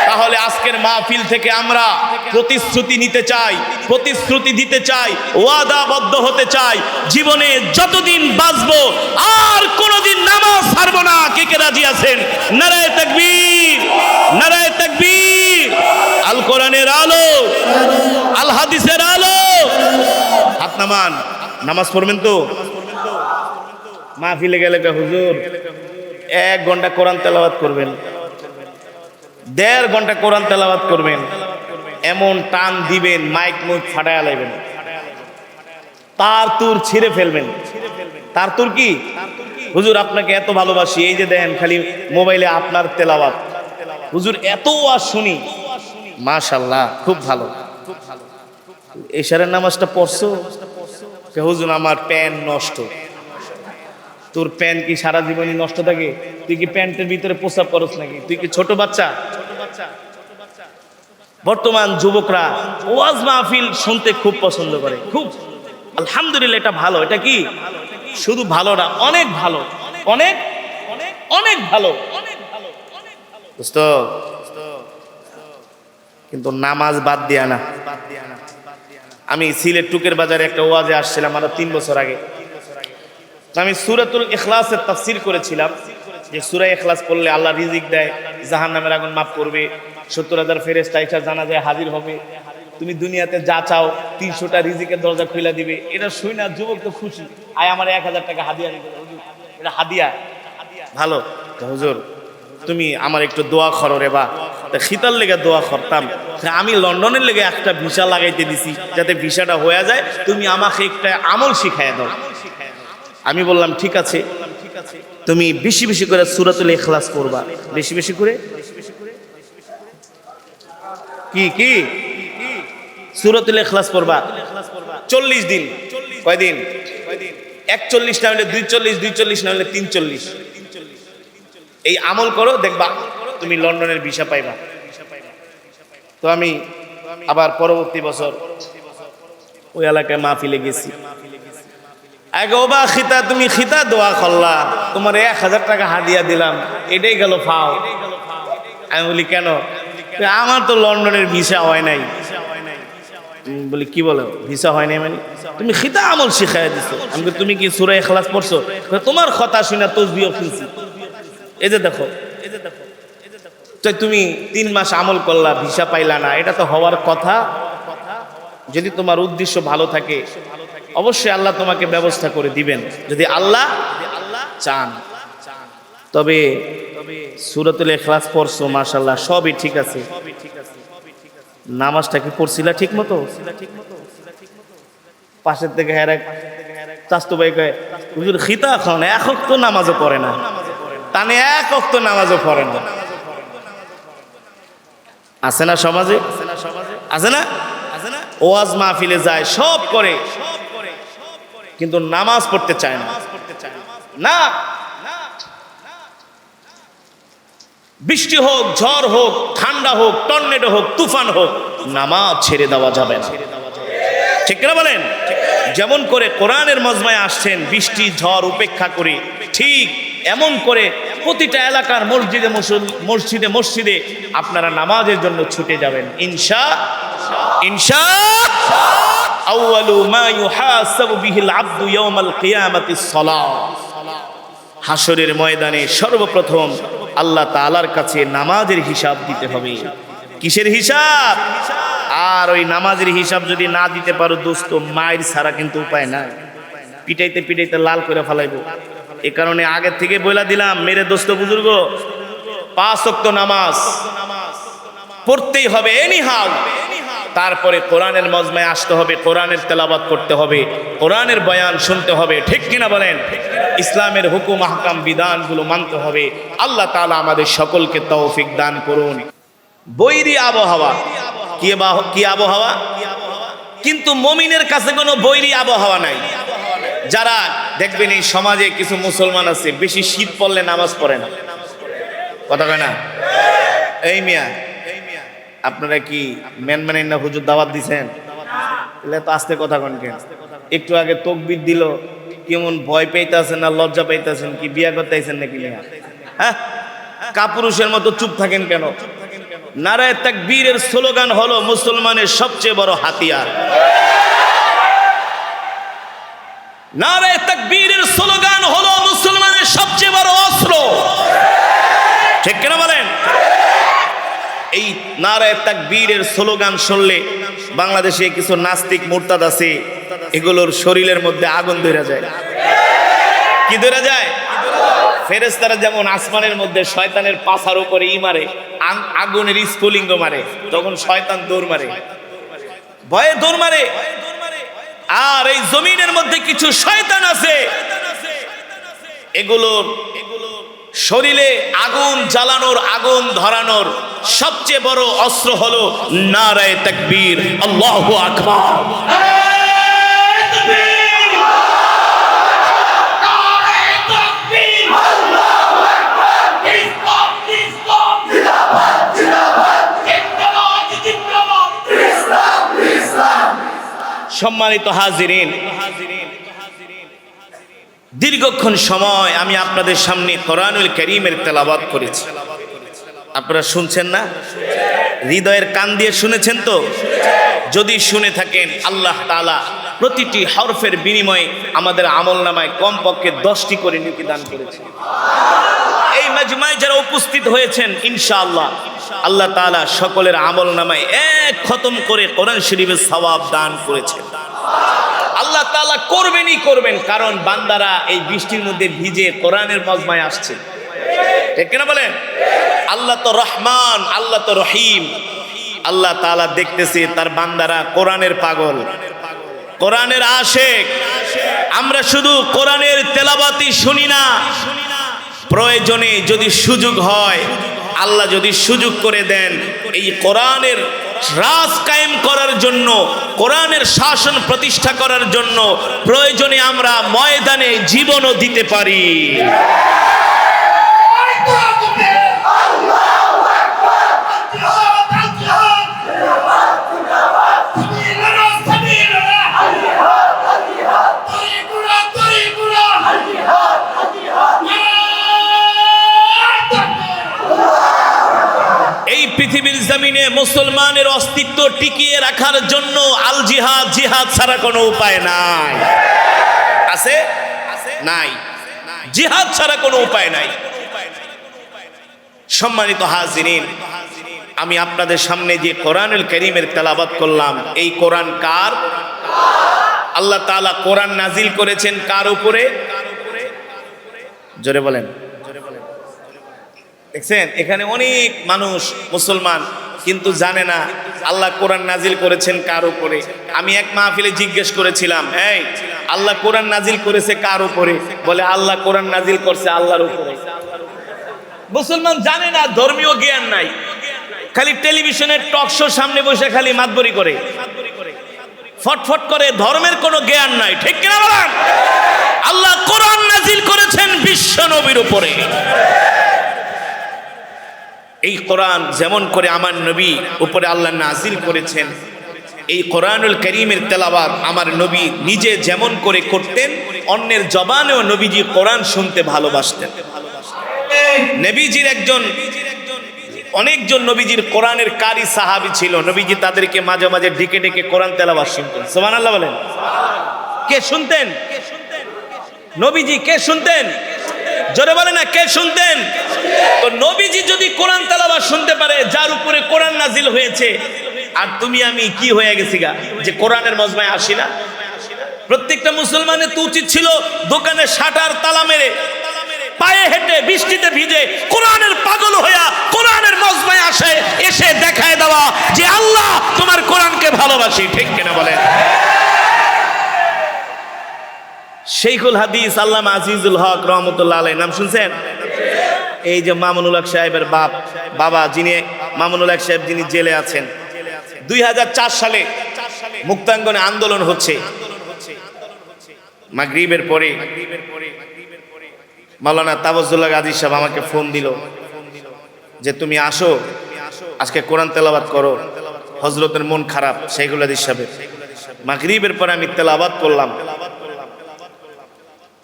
তাহলে আজকের মাহফিল থেকে আমরা প্রতিশ্রুতি নিতে চাই, প্রতিশ্রুতি দিতে চাই, ওয়াদাবদ্ধ হতে চাই, জীবনে যতদিন বাঁচবো আর কোনোদিন নামাজ ছাড়বো না। কে কে রাজি আছেন? নারায়ে তাকবীর, নারায়ে তাকবীর। আল কোরআনের আলো, আল হাদিসের আলো। হাত নামান, নামাজ পড়বেন তো? মাহফিলে গেলে হুজুর 1 ঘন্টা কোরআন তেলাওয়াত করবেন, 1.5 ঘন্টা কোরআন তেলাওয়াত করবেন, এমন টান দিবেন মাইক মুখ ফাটায়া লাইবেন, তার তুর ছিঁড়ে ফেলবেন। তার তুর কি? হুজুর আপনাকে এত ভালোবাসি, এই যে দেন খালি মোবাইলে আপনার তেলাওয়াত, হুজুর এত ওয়াজ শুনি, মাশাআল্লাহ খুব ভালো। এশারের নামাজটা পড়ছো? হুজুর আমার প্যান নষ্ট। তোর প্যান্ট কি সারা জীবনই নষ্ট থাকে? তুই কি প্যান্টের ভিতরে প্রস্রাব করস নাকি? তুই কি ছোট বাচ্চা? বর্তমান যুবকরা ওয়াজ মাহফিল শুনতে খুব পছন্দ করে, খুব। আলহামদুলিল্লাহ, এটা ভালো। এটা কি শুধু ভালো না, অনেক ভালো, অনেক অনেক ভালো দোস্ত। কিন্তু নামাজ বাদ দিয়া না। আমি সিলেট টুকের বাজারে একটা ওয়াজে আসছিলাম আরো 3 বছর আগে। আমি সূরাতুল ইখলাসের তাফসীর করেছিলাম যে সূরা ইখলাস পড়লে আল্লাহ রিজিক দেয়, জাহান্নামের আগুন মাফ করবে, 70,000 ফেরেশতা এসে জানাজায় হাজির হবে, তুমি দুনিয়াতে যা চাও 300টা রিজিকের দরজা খুলে দিবে। এটা শুই না যুবক তো খুশি, আয় আমার 1000 টাকা হাদিয়া দিবে। হুজুর এটা হাদিয়া, ভালো। হুজুর তুমি আমার একটু দোয়া করো রে বা। খিতার লেগে দোয়া করতাম, আমি লন্ডনের লেগে একটা ভিসা লাগাইতে দিছি যাতে ভিসাটা হয়ে যায়, তুমি আমাকে একটা আমল শিখাইয়া দাও। আমি বললাম ঠিক আছে, তুমি বেশি বেশি করে সূরাতুল ইখলাস পড়বা, বেশি বেশি করে। কি কি সূরাতুল ইখলাস পড়বা 40 দিন। কয়দিন? 41 না হলে 42, 42 না হলে 43। এই আমল করো, দেখবা তুমি লন্ডনের ভিসা পাইবা। তো আমি আবার পরবর্তী বছর ওই এলাকায় মাহফিলে গেছি। আগে ওবা খিতা, তুমি খিতা দোয়া করলা, তোমার 1000 টাকা হাদিয়া দিলাম, এটাই গেল ফাও। আমি বলি কেন? আমার তো লন্ডনের ভিসা হয় নাই। বলি কি বলো ভিসা হয় নাই মানে? তুমি খিতা আমল শিখাই দিছো। আমি তুমি কি সূরা ইখলাস পড়ছো? তোমার কথা শুনে তসবিহ খুলছি। এই যে দেখো, তুমি 3 মাস আমল করলা, ভিসা পাইলা না, এটা তো হওয়ার কথা। যদি তোমার উদ্দেশ্য ভালো থাকে অবশ্যই আল্লাহ তোমাকে ব্যবস্থা করে দিবেন, যদি আল্লাহ চান। তবে সূরাতুল ইখলাস পড়ছো, মাশাআল্লাহ সবই ঠিক আছে, নামাজটা কি পড়ছিলা ঠিক মতো? পাশের থেকে হেরে চাস্তু ভাই কয় হুজুর খিতা খান, 1 ওয়াক্ত নামাজও পড়ে না, তানে 1 ওয়াক্ত নামাজও পড়ে না। আছে না সমাজে? আছে না? ওয়াজ মাহফিলে যায়, সব করে, কিন্তু নামাজ পড়তে চায় না। না, বৃষ্টি হোক, ঝড় হোক, ঠান্ডা হোক, টর্নেডো হোক, তুফান হোক, নামাজ ছেড়ে দেওয়া যাবে না। ঠিক না বলেন? যেমন করে কোরআনের মজমায় আসছেন বৃষ্টি ঝড় উপেক্ষা করে, ঠিক এমন করে প্রতিটা এলাকার মসজিদে মসজিদে মসজিদে আপনারা নামাজের জন্য ছুটে যাবেন ইনশাআল্লাহ। আউয়ালু মা ইউহাসাবু বিহিল আবদু ইয়াউমাল কিয়ামাতিস সালাহ। হাসরের ময়দানে সর্বপ্রথম আল্লাহ তাআলার কাছে নামাজের হিসাব দিতে হবে। কিসের হিসাব? আর ওই নামাজের হিসাব যদি না দিতে পারো দোস্ত, মায়ের ছাড়া কিন্তু উপায় নাই, পিটাইতে পিটাইতে লাল করে ফেলাইবো। এ কারণে আগে থেকে বলে দিলাম মেরে দোস্ত বুজুর্গ, 5 ওয়াক্ত নামাজ পড়তেই হবে এনিহাউ। তারপরে কোরআনের মজমায় আসতে হবে, কোরআনের তেলাওয়াত করতে হবে, কোরআনের বয়ান শুনতে হবে, ঠিক কিনা বলেন? ইসলামের হুকুম আহকাম বিধানগুলো মানতে হবে। আল্লাহ তাআলা আমাদের সকলকে তৌফিক দান করুন। বৈরী আবহাওয়া, কি আবহাওয়া? কিন্তু মুমিনের কাছে কোনো বৈরী আবহাওয়া নাই। যারা দেখবেন এই সমাজে কিছু মুসলমান আছে বেশি শীত পড়লে নামাজ পড়ে না, কথা কয় না? এই মিয়া, আপনারা কি মেন না হুজুর দাওয়াত দিছেন? এলে তো আস্তে কথা কন কেন? একটু আগে তাকবীর দিল, কেমন ভয় পাইতেছেন না লজ্জা পাইতেছেন? কি বিয়া করতে আইছেন নাকি মিয়া? হ্যাঁ, কাপুরুষের মতো চুপ থাকেন কেন? নারায়ে তাকবীরের স্লোগান হলো মুসলমানের সবচেয়ে বড় হাতিয়ার। নারায়ে তাকবীরের স্লোগান হলো মুসলমানের সবচেয়ে বড় অস্ত্র, ঠিক কিনা বলেন? এই নারায়ে তাকবীরের স্লোগান শুনলে বাংলাদেশে কিছু নাস্তিক মুরতাদ আছে, এগুলোর শরীরের মধ্যে আগুন ধরে যায়। কি ধরে যায়? ফেরেশতারা যেমন আসমানের মধ্যে শয়তানের পাছার উপরে মারে, আগুনের স্ফুলিঙ্গ মারে, তখন শয়তান দৌড় মারে, ভয়ে দৌড় মারে। আর এই জমিনের মধ্যে কিছু শয়তান আছে, এগুলোর শরীরে আগুন জ্বালানোর, আগুন ধরানোর সবচেয়ে বড় অস্ত্র হলো নারায়ে তাকবীর, আল্লাহু আকবার। সম্মানিত হাজিরিন, দীর্ঘক্ষণ সময় আমি আপনাদের সামনে কোরআনুল কারীমের তেলাওয়াত করেছি। আপনারা শুনছেন না? হৃদয়ের কান দিয়ে শুনেছেন তো? যদি শুনে থাকেন, আল্লাহ তাআলা প্রতিটি হরফের বিনিময়ে আমাদের আমলনামায় কমপক্ষে 10টি করে নেকি দান করেছেন। এই মাজমায় যারা উপস্থিত হয়েছেন, ইনশাআল্লাহ আল্লাহ তাআলা সকলের আমলনামায় এক খতম করে কোরআন শরীফের সওয়াব দান করেছেন। আল্লাহ তাআলা করবেনই করবেন, কারণ বান্দারা এই বৃষ্টির মধ্যে ভিজে কোরআনের মজমায় আসছে, ঠিক কিনা বলেন? আল্লাহ তো রহমান, আল্লাহ তো রহিম। আল্লাহ তাআলা দেখতেছে তার বান্দারা কোরআনের পাগল, কোরআনের আশিক। আমরা শুধু কোরআনের তেলাওয়াতই শুনি না, প্রয়োজনে যদি সুযোগ হয়, আল্লাহ যদি সুযোগ করে দেন, এই কোরআনের রাজ কায়েম করার জন্য, কোরআনের শাসন প্রতিষ্ঠা করার জন্য প্রয়োজনে আমরা ময়দানে জীবনও দিতে পারি। পৃথিবীর জমিনে মুসলমানের অস্তিত্ব টিকিয়ে রাখার জন্য আল জিহাদ, জিহাদ ছাড়া কোনো উপায় নাই। আছে? নাই। জিহাদ ছাড়া কোনো উপায় নাই। সম্মানিত হাজিরিন, আমি আপনাদের সামনে যে কোরআনুল কারীমের তেলাওয়াত করলাম, এই কোরআন কার? আল্লাহ তাআলা কোরআন নাজিল করেছেন কার উপরে? জোরে বলেন। দেখছেন, এখানে অনেক মানুষ মুসলমান কিন্তু জানে না আল্লাহ কোরআন নাজিল করেছেন কার উপরে। আমি এক মাহফিলে জিজ্ঞেস করেছিলাম, এই আল্লাহ কোরআন নাজিল করেছে কার উপরে? বলে আল্লাহ কোরআন নাজিল করছে আল্লাহর উপরে। মুসলমান জানে না, ধর্মীয় জ্ঞান নাই, খালি টেলিভিশনের টক শোর সামনে বসে খালি মাতবরি করে, ফটফট করে, ধর্মের কোনো জ্ঞান নাই, ঠিক কিনা বলেন? আল্লাহ কোরআন নাজিল করেছেন বিশ্ব নবীর উপরে। এই কোরআন যেমন করে আমার নবী উপরে আল্লাহ নাজিল করেছেন, এই কোরআনুল কারীমের তেলাওয়াত আমার নবী নিজে যেমন করে করতেন, অন্যের জবানেও নবীজি কোরআন শুনতে ভালোবাসতেন। নবীজির অনেকজন নবীজির কোরআনের কারি সাহাবী ছিল, নবীজি তাদেরকে মাঝে মাঝে ডেকে ডেকে কোরআন তেলাওয়াত শুনতেন। সুবহানাল্লাহ বলেন। কে শুনতেন? নবীজি। কে শুনতেন? জোরে বলেন না, কে শুনতেন? তো নবীজি যদি কোরআন তেলাওয়াত শুনতে পারে, যার উপরে কোরআন নাজিল হয়েছে, আর তুমি আমি কি হয়ে গেছি গা যে কোরআনের মজমায় আসি না? প্রত্যেকটা মুসলমানের তো উচিত ছিল দোকানে শাটার তালা মেরে, পায়ে হেঁটে, বৃষ্টিতে ভিজে, কোরআনের পাগল হইয়া কোরআনের মজমায় আসে, এসে দেখায় দেওয়া যে আল্লাহ তোমার কোরআনকে ভালোবাসি, ঠিক কিনা বলেন? শেখুল হাদিস আল্লামা আজিজুল হক রহমতুল্লাহ আলাইহি নাম শুনছেন? এই যে মামুনুল হক সাহেবের বাবা, যিনি মামুনুল হক সাহেব, যিনি জেলে আছেন। 2004 সালে মুক্তাঙ্গনে আন্দোলন হচ্ছে। মাগরিবের পরে মাওলানা তাওয়াজ্জুল্লাহ গাজী সাহেব আমাকে ফোন দিল যে তুমি আসো, আজকে কোরআন তেলাওয়াত করো। হযরতের মন খারাপ শাইখুল হাদিস সাহেব। মাগরিবের পরে আমি তেলাওয়াত করলাম।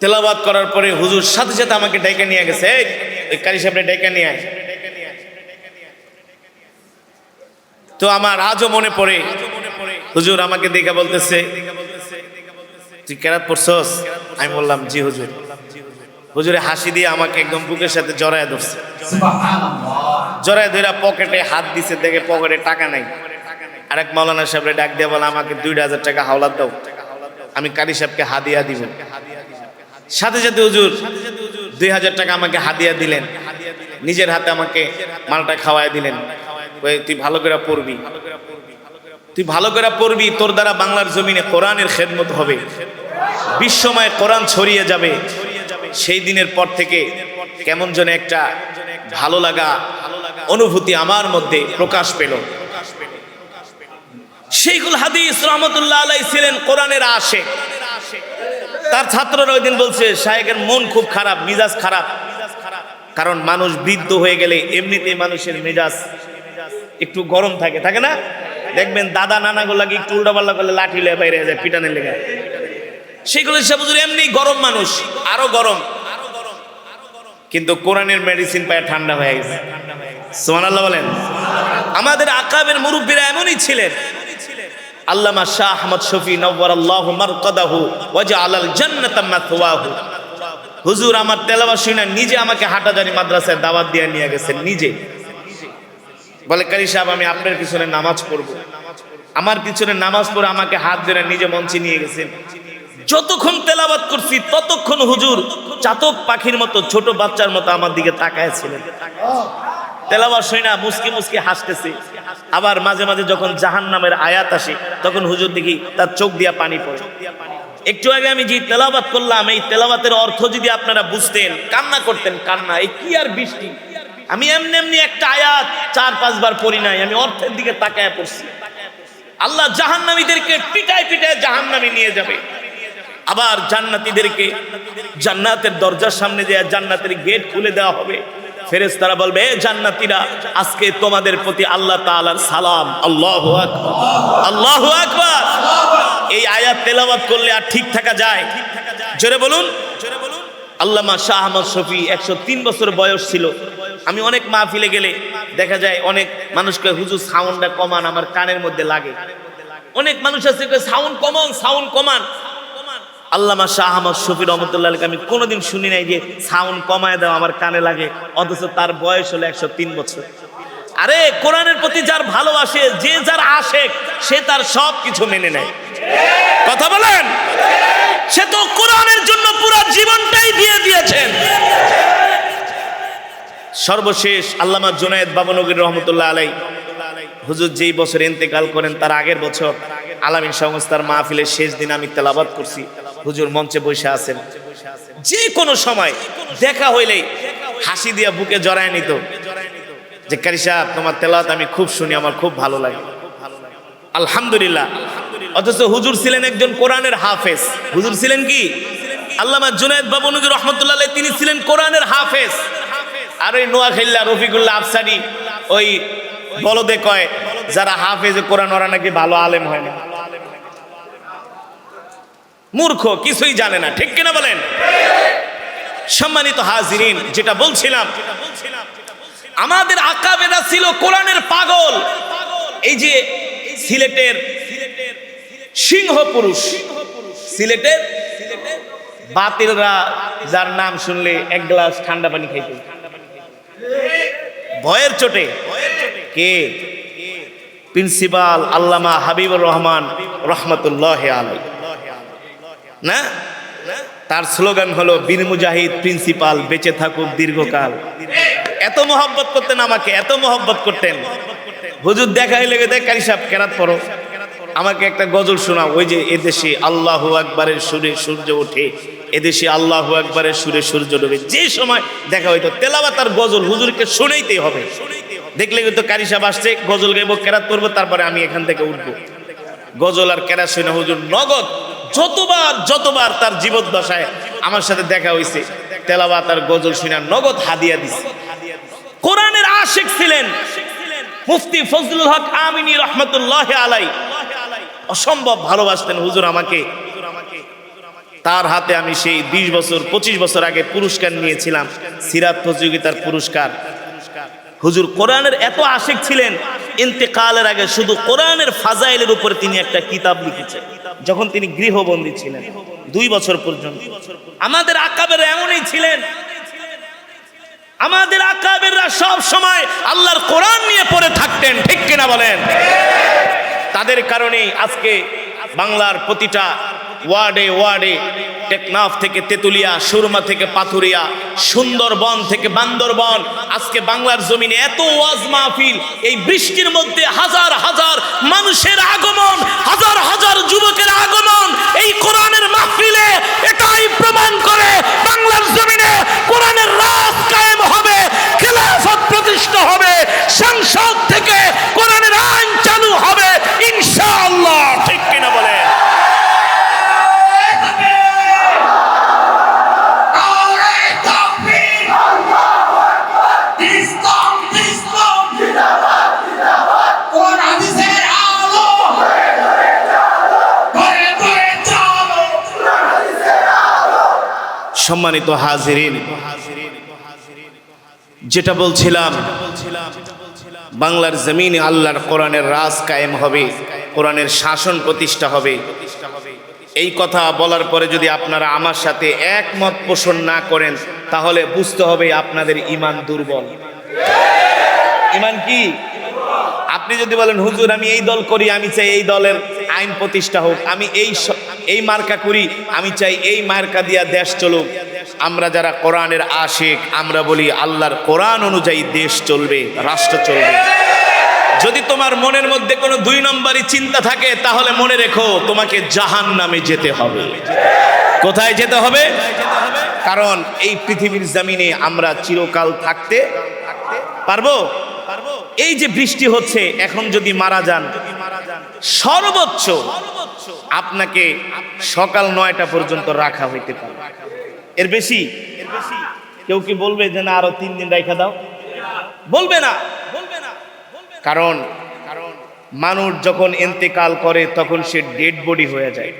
তেলাওয়াত করার পরে হুজুর সাথে সাথে আমাকে ডেকে নিয়ে গেছে, এই কারি সাহেবরে ডেকে নিয়ে আয়। তো আমার আজও মনে পড়ে, হুজুর আমাকে দেখে বলতেছে তুই কেরাত পড়ছস? আমি বললাম জি হুজুর। হুজুরে হাসি দিয়ে আমাকে একদম বুকের সাথে জড়ায় ধরছে। জড়ায় ধরে পকেটে হাত দিছে, দেখে পকেটে টাকা নাই। আরেক মাওলানা সাহেবরে ডাক দিয়ে বলে আমাকে 2000 টাকা হাওলাত দাও, আমি কারি সাহেবকে হাদিয়া দিব। সাথে সাথে হুজুর 2000 টাকা আমাকে হাদিয়া দিলেন, নিজের হাতে আমাকে মালটা খাওয়ায় দিলেন। তুই ভালো করে পড়বি, তুই ভালো করে পড়বি, তোর দ্বারা বাংলার জমিনে কোরআনের খেদমত হবে, বিশ্বময় কোরআন ছড়িয়ে যাবে। সেই দিনের পর থেকে কেমন যেন একটা ভালো লাগা অনুভূতি আমার মধ্যে প্রকাশ পেল। শাইখুল হাদিস রাহমাতুল্লাহ আলাইহি ছিলেন কোরআনের আশিক। তার ছাত্ররা ওই দিন বলছে শায়েখের মন খুব খারাপ, মিজাজ খারাপ। কারণ মানুষ বৃদ্ধ হয়ে গেলে এমনিতেই মানুষের মেজাজ একটু গরম থাকে, থাকে না? দেখবেন দাদা নানাগুলাকে একটু উল্টাপাল্লা করলে লাঠি লয়ে বাইরে যায় পিটানের লেগে। সেগুলো হুজুর এমনি গরম মানুষ, আরো গরম, কিন্তু কোরআনের মেডিসিন পায় ঠান্ডা হয়ে গেছে। সুবহানাল্লাহ বলেন। আমাদের আকাবের মুরব্বীরা এমনই ছিলেন। আল্লামা শাহ আহমদ শফি নওয়ারাল্লাহু মারকাদাহু ওয়াজআলাল জান্নাতা মাথওয়াহু। হুজুর আমার তেলাওয়াত শুনে নিজে আমাকে হাটাজারি মাদ্রাসায় দাওয়াত দিয়ে নিয়ে গেছেন নিজে। বলে কারি সাহেব আমি আপনার পিছনে নামাজ পড়ব। আমার পিছনে নামাজ পড়ে আমাকে হাত ধরে নিজে মঞ্চে নিয়ে গেছেন। যতক্ষণ তেলাওয়াত করছি ততক্ষণ হুজুর চাতক পাখির মতো, ছোট বাচ্চার মতো আমার দিকে তাকায় ছিলেন। তেলাওয়াত শুনে মুস্কি মুস্কি হাসতেছে। আবার মাঝে মাঝে যখন জাহান্নামের আয়াত আসে তখন হুজুর দেখি তার চোখ দিয়া পানি পড়ে। একটু আগে আমি যে তেলাওয়াত করলাম, এই তেলাওয়াতের অর্থ যদি আপনারা বুঝতেন, কান্না করতেন। কান্না, এই কি আর বৃষ্টি! আমি এমনি এমনি একটা আয়াত 4-5 বার পড়ি নাই, আমি অর্থের দিকে তাকায় পড়ছি। আল্লাহ জাহান্নামীদেরকে পিটায় পিটায় জাহান্নামে নিয়ে যাবে, আবার জান্নাতীদেরকে জান্নাতের দরজার সামনে দিয়ে জান্নাতের গেট খুলে দেওয়া হবে। ফেরেশতারা বলবে, এ জান্নাতীরা, আজকে তোমাদের প্রতি আল্লাহ তাআলার সালাম। আল্লাহু আকবার, আল্লাহু আকবার। এই আয়াত তেলাওয়াত করলে আর ঠিক থাকা যায়? জোরে বলুন। আল্লামা শাহ আহমদ শফি 103 বছর বয়স ছিল। আমি অনেক মাহফিলে গেলে দেখা যায় অনেক মানুষকে হুজুর সাউন্ডটা কমান, আমার কানের মধ্যে লাগে। অনেক মানুষ আছে সাউন্ড কমান, সাউন্ড কমান। আল্লামা শাহ আহমদ শফি রহমতুল্লাহ আলাইহি আমি কোনোদিন শুনি নাই যে সাউন্ড কমায় দাও আমার কানে লাগে, অথচ তার বয়স হলো 103 বছর। আরে কোরআনের প্রতি যার ভালোবাসে, যে যার আশেক, সে তার সব কিছু মেনে নেয়। কথা বলেন। সে তো কোরআনের জন্য পুরো জীবনটাই দিয়ে দিয়েছেন। সর্বশেষ আল্লামা জুনায়েদ বাবনগরী রহমতুল্লাহ আলাইহি হুজুর যেই বছর ইন্তেকাল করেন তার আগের বছর আলামিন সংস্থার মাহফিলের শেষ দিন আমি তেলাওয়াত করছি। হুজুর মঞ্চে বসে আছেন। যে কোনো সময় দেখা হইলেই হাসি দিয়া বুকে জড়ায় নিত যে কারি সাহেব তোমার তেলাওয়াত আমি খুব শুনি, আমার খুব ভালো লাগে। আলহামদুলিল্লাহ। অথচ হুজুর ছিলেন একজন কোরআনের হাফেজ। হুজুর ছিলেন কি? আল্লামা জুনায়েদ বাবনগরী রহমতুল্লাহ আলাইহি তিনি ছিলেন কোরআনের হাফেজ। আর ওই নোয়াখাইল্লা রফিকুল্লাহ আফসারি ওই বলদে কয় যারা হাফেজে কোরআন ওরা নাকি ভালো আলেম হয় না। মূর্খ, কিছুই জানে না। ঠিক কিনা বলেন? সম্মানিত হাজিরিন, যেটা বলছিলাম, আমাদের আকাবেরা ছিল কোরআনের পাগল। এই যে সিলেটের সিংহ পুরুষ, সিলেটের বাতিলরা যার নাম শুনলে এক গ্লাস ঠান্ডা পানি খাইতে ভয়ের চোটে। কে? প্রিন্সিপাল আল্লামা হাবিবুর রহমান রহমতুল্লাহ আলাইহি। না, তার স্লোগান হলো বীর মুজাহিদ প্রিন্সিপাল বেঁচে থাকুক দীর্ঘকাল। এত মহব্বত করতেন আমাকে, এত মহব্বত করতেন। হুজুর দেখাই লেগে দেখ কারি সাহেব কেরাত পড়ো, আমাকে একটা গজল শোনাও। ওই যে এদেশে আল্লাহু আকবারের সুরে সূর্য ওঠে, এদেশে আল্লাহু আকবারের সুরে সূর্য ডোবে। যে সময় দেখা হইতো তেলাওয়াত আর গজল হুজুরকে শুনেইতেই হবে। দেখলে কিন্তু কারি সাহেব আসছে, গজল গাইবো, কেরাত করবো, তারপরে আমি এখান থেকে উঠবো। গজল আর কেরাসিনা হুজুর নগদ যতবার তার জীবদ্দশায় আমার সাথে দেখা হয়েছে, তেলাওয়াত আর গজল শুনে নগদ হাদিয়া দিছে। কোরআনের আশিক ছিলেন মুফতি ফজলুল হক আমিনী রহমতুল্লাহি আলাইহি। অসম্ভব ভালোবাসতেন হুজুর আমাকে। তার হাতে আমি সেই 20 বছর 25 বছর আগে পুরস্কার নিয়েছিলাম, সিরাত প্রতিযোগিতার পুরস্কার। হুজুর কোরআনের এত আশিক ছিলেন, ইন্তেকালের আগে শুধু কোরআনের ফাজাইলের উপরে তিনি একটা কিতাব লিখেছেন, যখন তিনি গৃহবন্দী ছিলেন 2 বছর পর্যন্ত। আমাদের আকাবের এমনই ছিলেন, আমাদের আকাবেররা সব সময় আল্লাহর কোরআন নিয়ে পড়ে থাকতেন, ঠিক কিনা বলেন? তাদের কারণেই আজকে বাংলার প্রতিটা ওয়ার্ডে ওয়ার্ডে, টেকনাফ থেকে তেতুলিয়া, সুরমা থেকে পাথুরিয়া, সুন্দরবন থেকে বান্দরবন, আজকে বাংলার জমিনে এত ওয়াজ মাহফিল। এই বৃষ্টির মধ্যে হাজার হাজার মানুষের আগমন, হাজার হাজার যুবকের আগমন এই কোরআনের মাহফিলে, এটাই প্রমাণ করে বাংলার জমিনে কোরআনের রাজ কায়েম হবে, খেলাফত প্রতিষ্ঠা হবে, সংসদ থেকে কোরআনের আইন চালু হবে ইনশাআল্লাহ, ঠিক কিনা বলে? সম্মানিত হাজিরিন, যেটা বলছিলাম, বাংলার জমিনে আল্লাহর কোরআনের রাজ কায়েম হবে, কোরআনের শাসন প্রতিষ্ঠা হবে। এই কথা বলার পরে যদি আপনারা আমার সাথে একমত পোষণ না করেন, তাহলে বুঝতে হবে আপনাদের ঈমান দুর্বল। ঈমান কি? আপনি যদি বলেন হুজুর আমি এই দল করি, আমি চাই এই দলের আইন প্রতিষ্ঠা হোক, আমি এই মার্কা করি, আমি চাই এই মার্কা দিয়া দেশ চলুক। আমরা যারা কোরআনের আশিক, আমরা বলি আল্লাহর কোরআন অনুযায়ী দেশ চলবে, রাষ্ট্র চলবে। যদি তোমার মনের মধ্যে কোনো 2 নম্বরই চিন্তা থাকে, তাহলে মনে রেখো তোমাকে জাহান্নামে যেতে হবে। কোথায় যেতে হবে? কারণ এই পৃথিবীর জমিনে আমরা চিরকাল থাকতে পারবো? এই যে বৃষ্টি হচ্ছে, এখন যদি মারা যান, সর্বোচ্চ আপনাকে সকাল 9টা পর্যন্ত রাখা হইতে পারে। এর বেশি কেউ কি বলবে যে না আরো 3 দিন রাখা দাও? বলবে না। কারণ মানুষ যখন ইন্তেকাল করে তখন সে ডেড বডি হয়ে যায়,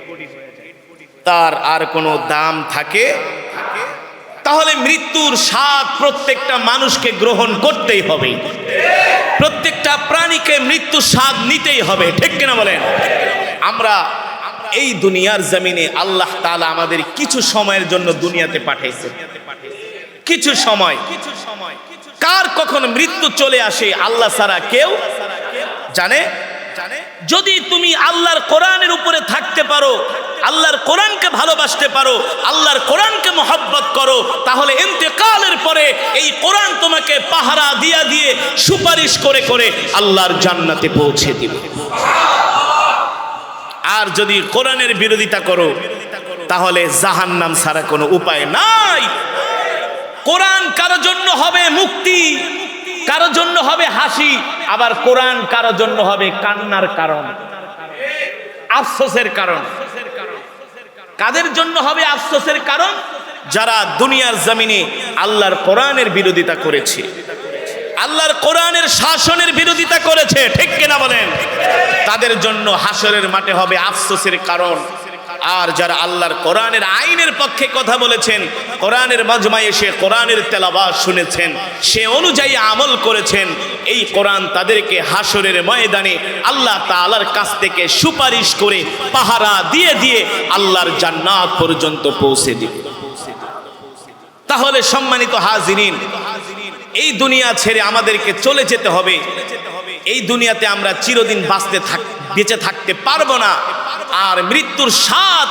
তার আর কোনো দাম থাকে? তাহলে মৃত্যুর স্বাদ প্রত্যেকটা মানুষকে গ্রহণ করতেই হবে, প্রত্যেকটা প্রাণীকে মৃত্যুর স্বাদ নিতেই হবে, ঠিক কিনা বলেন? আমরা এই দুনিয়ার জমিনে আল্লাহ তাআলা আমাদের কিছু সময়ের জন্য দুনিয়াতে পাঠাইছে। কিছু সময়, কার কখন মৃত্যু চলে আসে আল্লাহ ছাড়া কেউ জানে? যদি তুমি আল্লাহর কোরআনের উপরে থাকতে পারো, আল্লাহর কোরআনকে ভালোবাসতে পারো, আল্লাহর কোরআনকে মহব্বত করো, তাহলে ইন্তেকালের পরে এই কোরআন তোমাকে পাহারা দিয়ে সুপারিশ করে করে আল্লাহর জান্নাতে পৌঁছে দিবে। আর যদি কোরআনের বিরোধিতা করো, তাহলে জাহান্নাম ছাড়া কোনো উপায় নাই। কোরআন কারো জন্য হবে মুক্তি, কারো জন্য হবে হাসি, আবার কোরআন কারো জন্য হবে কান্নার কারণ, আফসোসের কারণ। কাদের জন্য হবে আফসোসের কারণ? যারা দুনিয়ার জমিনে আল্লাহর কোরআনের বিরোধিতা করেছে, আল্লাহর কোরআনের শাসনের বিরোধিতা করেছে, ঠিক কিনা বলেন? তাদের জন্য হাসরের মাঠে হবে আফসোসের কারণ। আর যারা আল্লাহর কোরআনের আইনের পক্ষে কথা বলেছেন, কোরআনের মাজমায় এসে কোরআনের তেলাওয়াত শুনেছেন, সে অনুযায়ী আমল করেছেন, এই কোরআন তাদেরকে হাসরের ময়দানে আল্লাহ তাআলার কাছ থেকে সুপারিশ করে পাহারা দিয়ে আল্লাহর জান্নাত পর্যন্ত পৌঁছে দিবে। তাহলে সম্মানিত হাজিরিন, এই দুনিয়া ছেড়ে আমাদেরকে চলে যেতে হবে। এই দুনিয়াতে আমরা চিরদিন বেঁচে থাকতে পারবো না। আর মৃত্যুর স্বাদ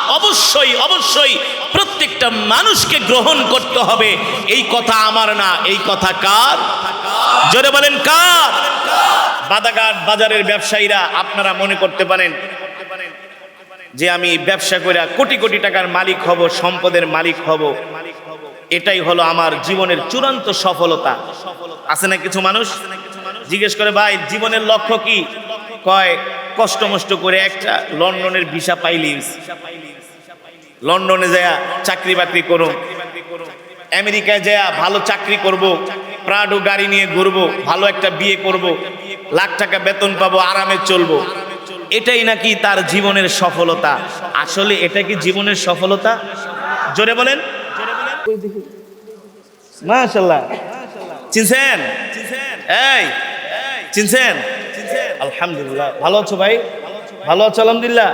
অবশ্যই প্রত্যেকটা মানুষকে গ্রহণ করতে হবে। এই কথা আমার না, এই কথা কার? জোরে বলেন কার? বাদাঘাট বাজারের ব্যবসায়ীরা আপনারা মনে করতে পারেন যে আমি ব্যবসা করে কোটি কোটি টাকার মালিক হব, সম্পদের মালিক হব, এটাই হলো আমার জীবনের চূড়ান্ত সফলতা। আছে না কিছু মানুষ জিজ্ঞেস করে ভাই জীবনের লক্ষ্য কি? কয় কষ্ট মষ্ট করে একটা লন্ডনের ভিসা পাইলি, লন্ডনে যায় চাকরি বাকরি করো, আমেরিকায় যায় ভালো চাকরি করব, প্রাডো গাড়ি নিয়ে ঘুরবো, ভালো একটা বিয়ে করব, লাখ টাকা বেতন পাবো, আরামে চলবো, এটাই নাকি তার জীবনের সফলতা। আসলে এটা কি জীবনের সফলতা? জোরে বলেন। মাশাআল্লাহ। চিনছেন? এই চিনছেন? আলহামদুলিল্লাহ। ভালো আছো ভাই? ভালো আছো আলহামদুলিল্লাহ।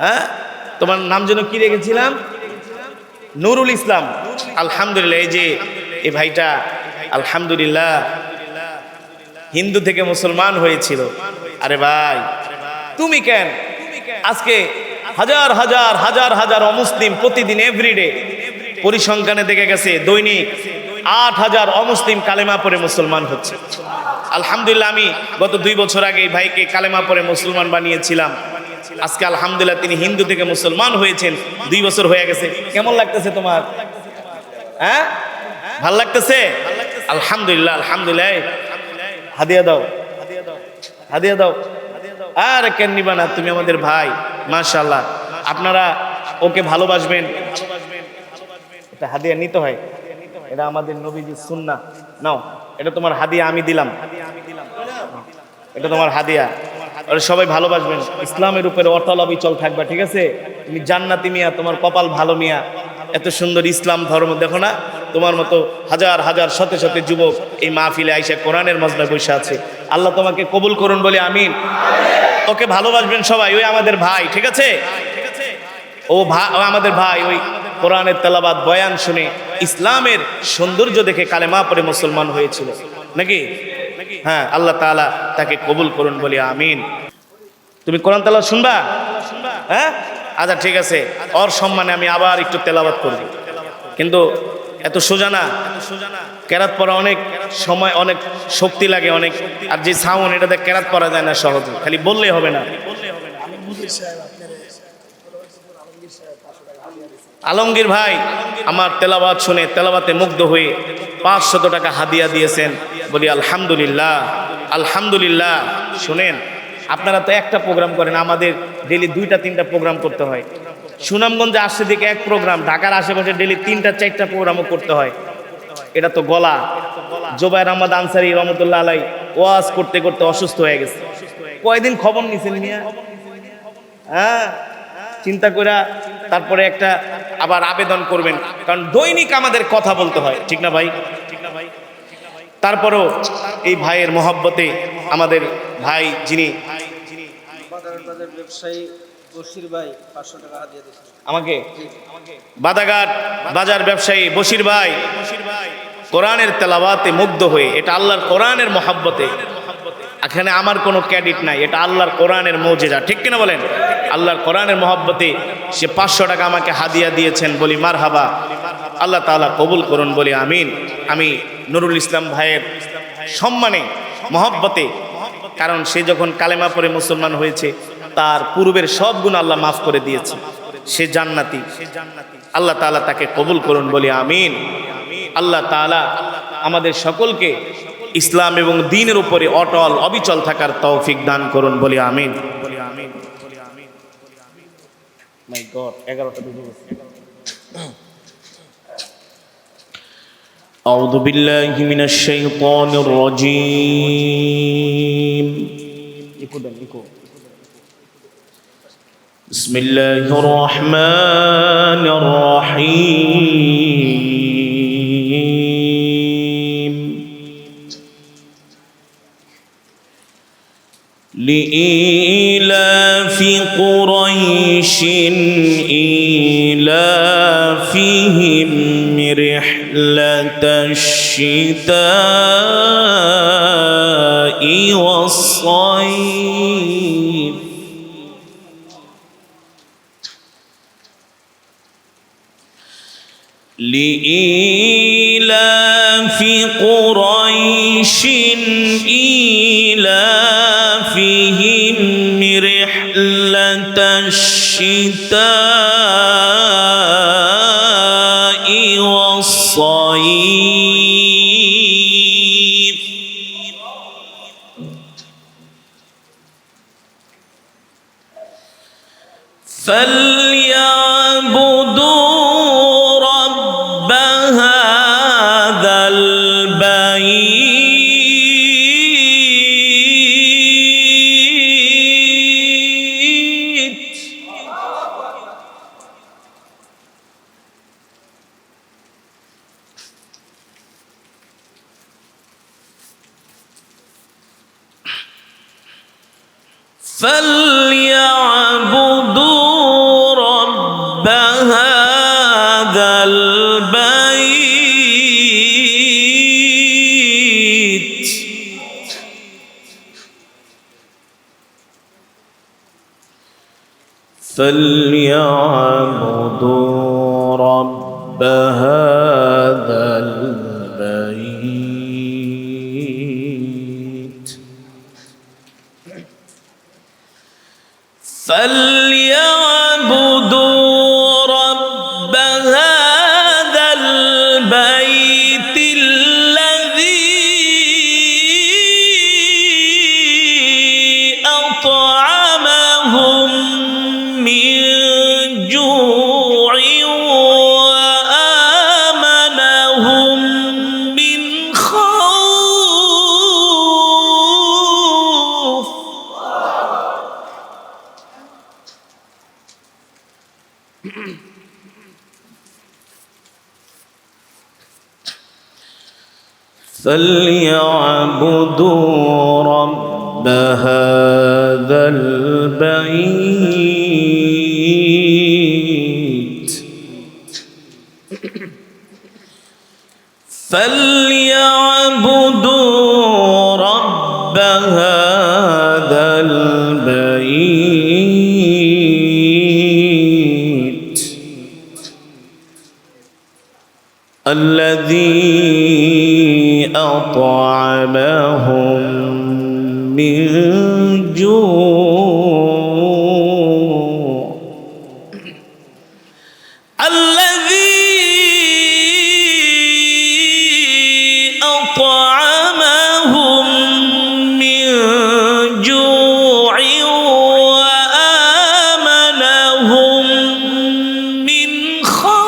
হ্যাঁ, তোমার নাম যেন কি রেখেছিলাম? নুরুল ইসলাম। আলহামদুলিল্লাহ। এই যে এই ভাইটা আলহামদুলিল্লাহ হিন্দু থেকে মুসলমান হয়েছিল। আরে ভাই তুমি কেন আজকে হাজার হাজার হাজার হাজার অমুসলিম প্রতিদিন এভরিডে পরিসংখ্যানে দেখে গেছে দৈনিক 8,000 অমুসলিম কালেমা পড়ে মুসলমান হচ্ছে। আলহামদুলিল্লাহ আমি গত 2 বছর আগে এই ভাইকে কালেমা পড়ে মুসলমান বানিয়েছিলাম। আজকে আলহামদুলিল্লাহ তিনি হিন্দু থেকে মুসলমান হয়েছেন, 2 বছর হয়ে গেছে। কেমন লাগতেছে তোমার? হ্যাঁ, ভাল লাগতেছে? আলহামদুলিল্লাহ আলহামদুলিল্লাহ। হাদিয়া দাও, হাদিয়া দাও। আর কেন নিবা না? তুমি আমাদের ভাই, মাশাআল্লাহ। আপনারা ওকে ভালোবাসবেন। এটা হাদিয়া নিতে হয়, এটা আমাদের নবীজির সুন্নাহ। নাও, এটা তোমার হাদিয়া, আমি দিলাম, এটা তোমার হাদিয়া। আর সবাই ভালোবাসবেন, ইসলামের উপরে অটল অবিচল থাকবা, ঠিক আছে? তুমি জান্নাতি মিয়া, তোমার কপাল ভালো মিয়া। এত সুন্দর ইসলাম ধর্ম দেখো না, তোমার মতো হাজার হাজার শত শত যুবক এই মাহফিলে আইসা কোরআনের মজমায় বসে আছে। আল্লাহ তোমাকে কবুল করুন বলে আমিন। ওকে ভালোবাসবেন সবাই, ওই আমাদের ভাই, ঠিক আছে? ও আমাদের ভাই, ওই কোরআনের তেলাওয়াত বয়ান শুনে ইসলামের সৌন্দর্য দেখে কালেমা পড়ে মুসলমান হয়েছিল নাকি? হ্যাঁ, আল্লাহ তাআলা তাকে কবুল করুন বলে আমিন। তুমি কোরআন তেলাওয়াত শুনবা? হ্যাঁ, আচ্ছা ঠিক আছে। ওর সম্মানে আমি আবার একটু তেলাওয়াত করব, কিন্তু এত সোজা না। কেরাত পড়া অনেক সময়, অনেক শক্তি লাগে, অনেক। আর যে সাউন্ড, এটাতে কেরাত পড়া যায় না সহজে, খালি বললেই হবে না। আলমগীর ভাই আমার তেলাওয়াত শুনে, তেলাওয়াতে মুগ্ধ হয়ে 500 টাকা হাদিয়া দিয়েছেন, বলি আলহামদুলিল্লাহ আলহামদুলিল্লাহ। শুনেন, আপনারা তো একটা প্রোগ্রাম করেন, আমাদের ডেলি 2টা-3টা প্রোগ্রাম করতে হয়। সুনামগঞ্জে আসছে দিকে এক প্রোগ্রাম, ঢাকার আশেপাশে ডেলি 3টা-4টা প্রোগ্রামও করতে হয়। এটা তো গলা। জোবায়ের আহমদ আনসারী রহমতুল্লাহ আলাই ওয়াজ করতে করতে অসুস্থ হয়ে গেছে। কয়দিন খবর নিছেন মিয়া? হ্যাঁ, চিন্তা করে তারপরে একটা আবার আবেদন করবেন, কারণ দৈনিক আমাদের কথা বলতে হয়, ঠিক না ভাই? তারপরও এই ভাইয়ের মহব্বতে আমাদের ভাই যিনি ব্যবসায়ী বশির ভাই 500 টাকা হাদিয়া দিয়েছেন আমাকে, বাদাঘাট বাজার ব্যবসায়ী বশির ভাই কোরআনের তেলাওয়াতে মুগ্ধ হয়ে, এটা আল্লাহর কোরআনের মহব্বতে, এখানে আমার কোনো ক্রেডিট নাই, এটা আল্লাহর কোরআনের মৌজিজা, ঠিক কিনা বলেন? আল্লাহর কোরআনের মহব্বতে সে 500 টাকা আমাকে হাদিয়া দিয়েছেন, বলি মারহাবা। আল্লাহ তাআলা কবুল করুন বলি আমিন। আমি নুরুল ইসলাম ভাইয়ের সম্মানে, মহব্বতে, কারণ সে যখন কালেমা পড়ে মুসলমান হয়েছে তার পূর্বের সব গুণ আল্লাহ মাফ করে দিয়েছে, সে জান্নাতি। আল্লাহ তাআলা তাকে কবুল করুন বলি আমিন। আল্লাহ তাআলা আমাদের সকলকে ইসলাম এবং দ্বীনের উপরে অটল অবিচল থাকার তৌফিক দান করুন বলি আমিন। মাই গড, 11টা বেজে গেছে। أعوذ بالله من الشيطان الرجيم. بسم الله الرحمن الرحيم. لإيلاف قريش إيلافهم رحلة الشتاء والصيف لإيلاف قريش إيلافهم رحلة الشتاء والصيف فليعبدوا رب هذا البيت فليعبدوا رب هذا البيت فليعبدوا رب هذا البيت فليعبدوا رب هذا البيت الذي أطعمهم من جوع وآمنهم من خوف فليعبدوا رب هذا البيت فليعبدوا رب هذا البيت الذي أطعمهم من جوع الذي أطعمهم من جوع وآمنهم من خوف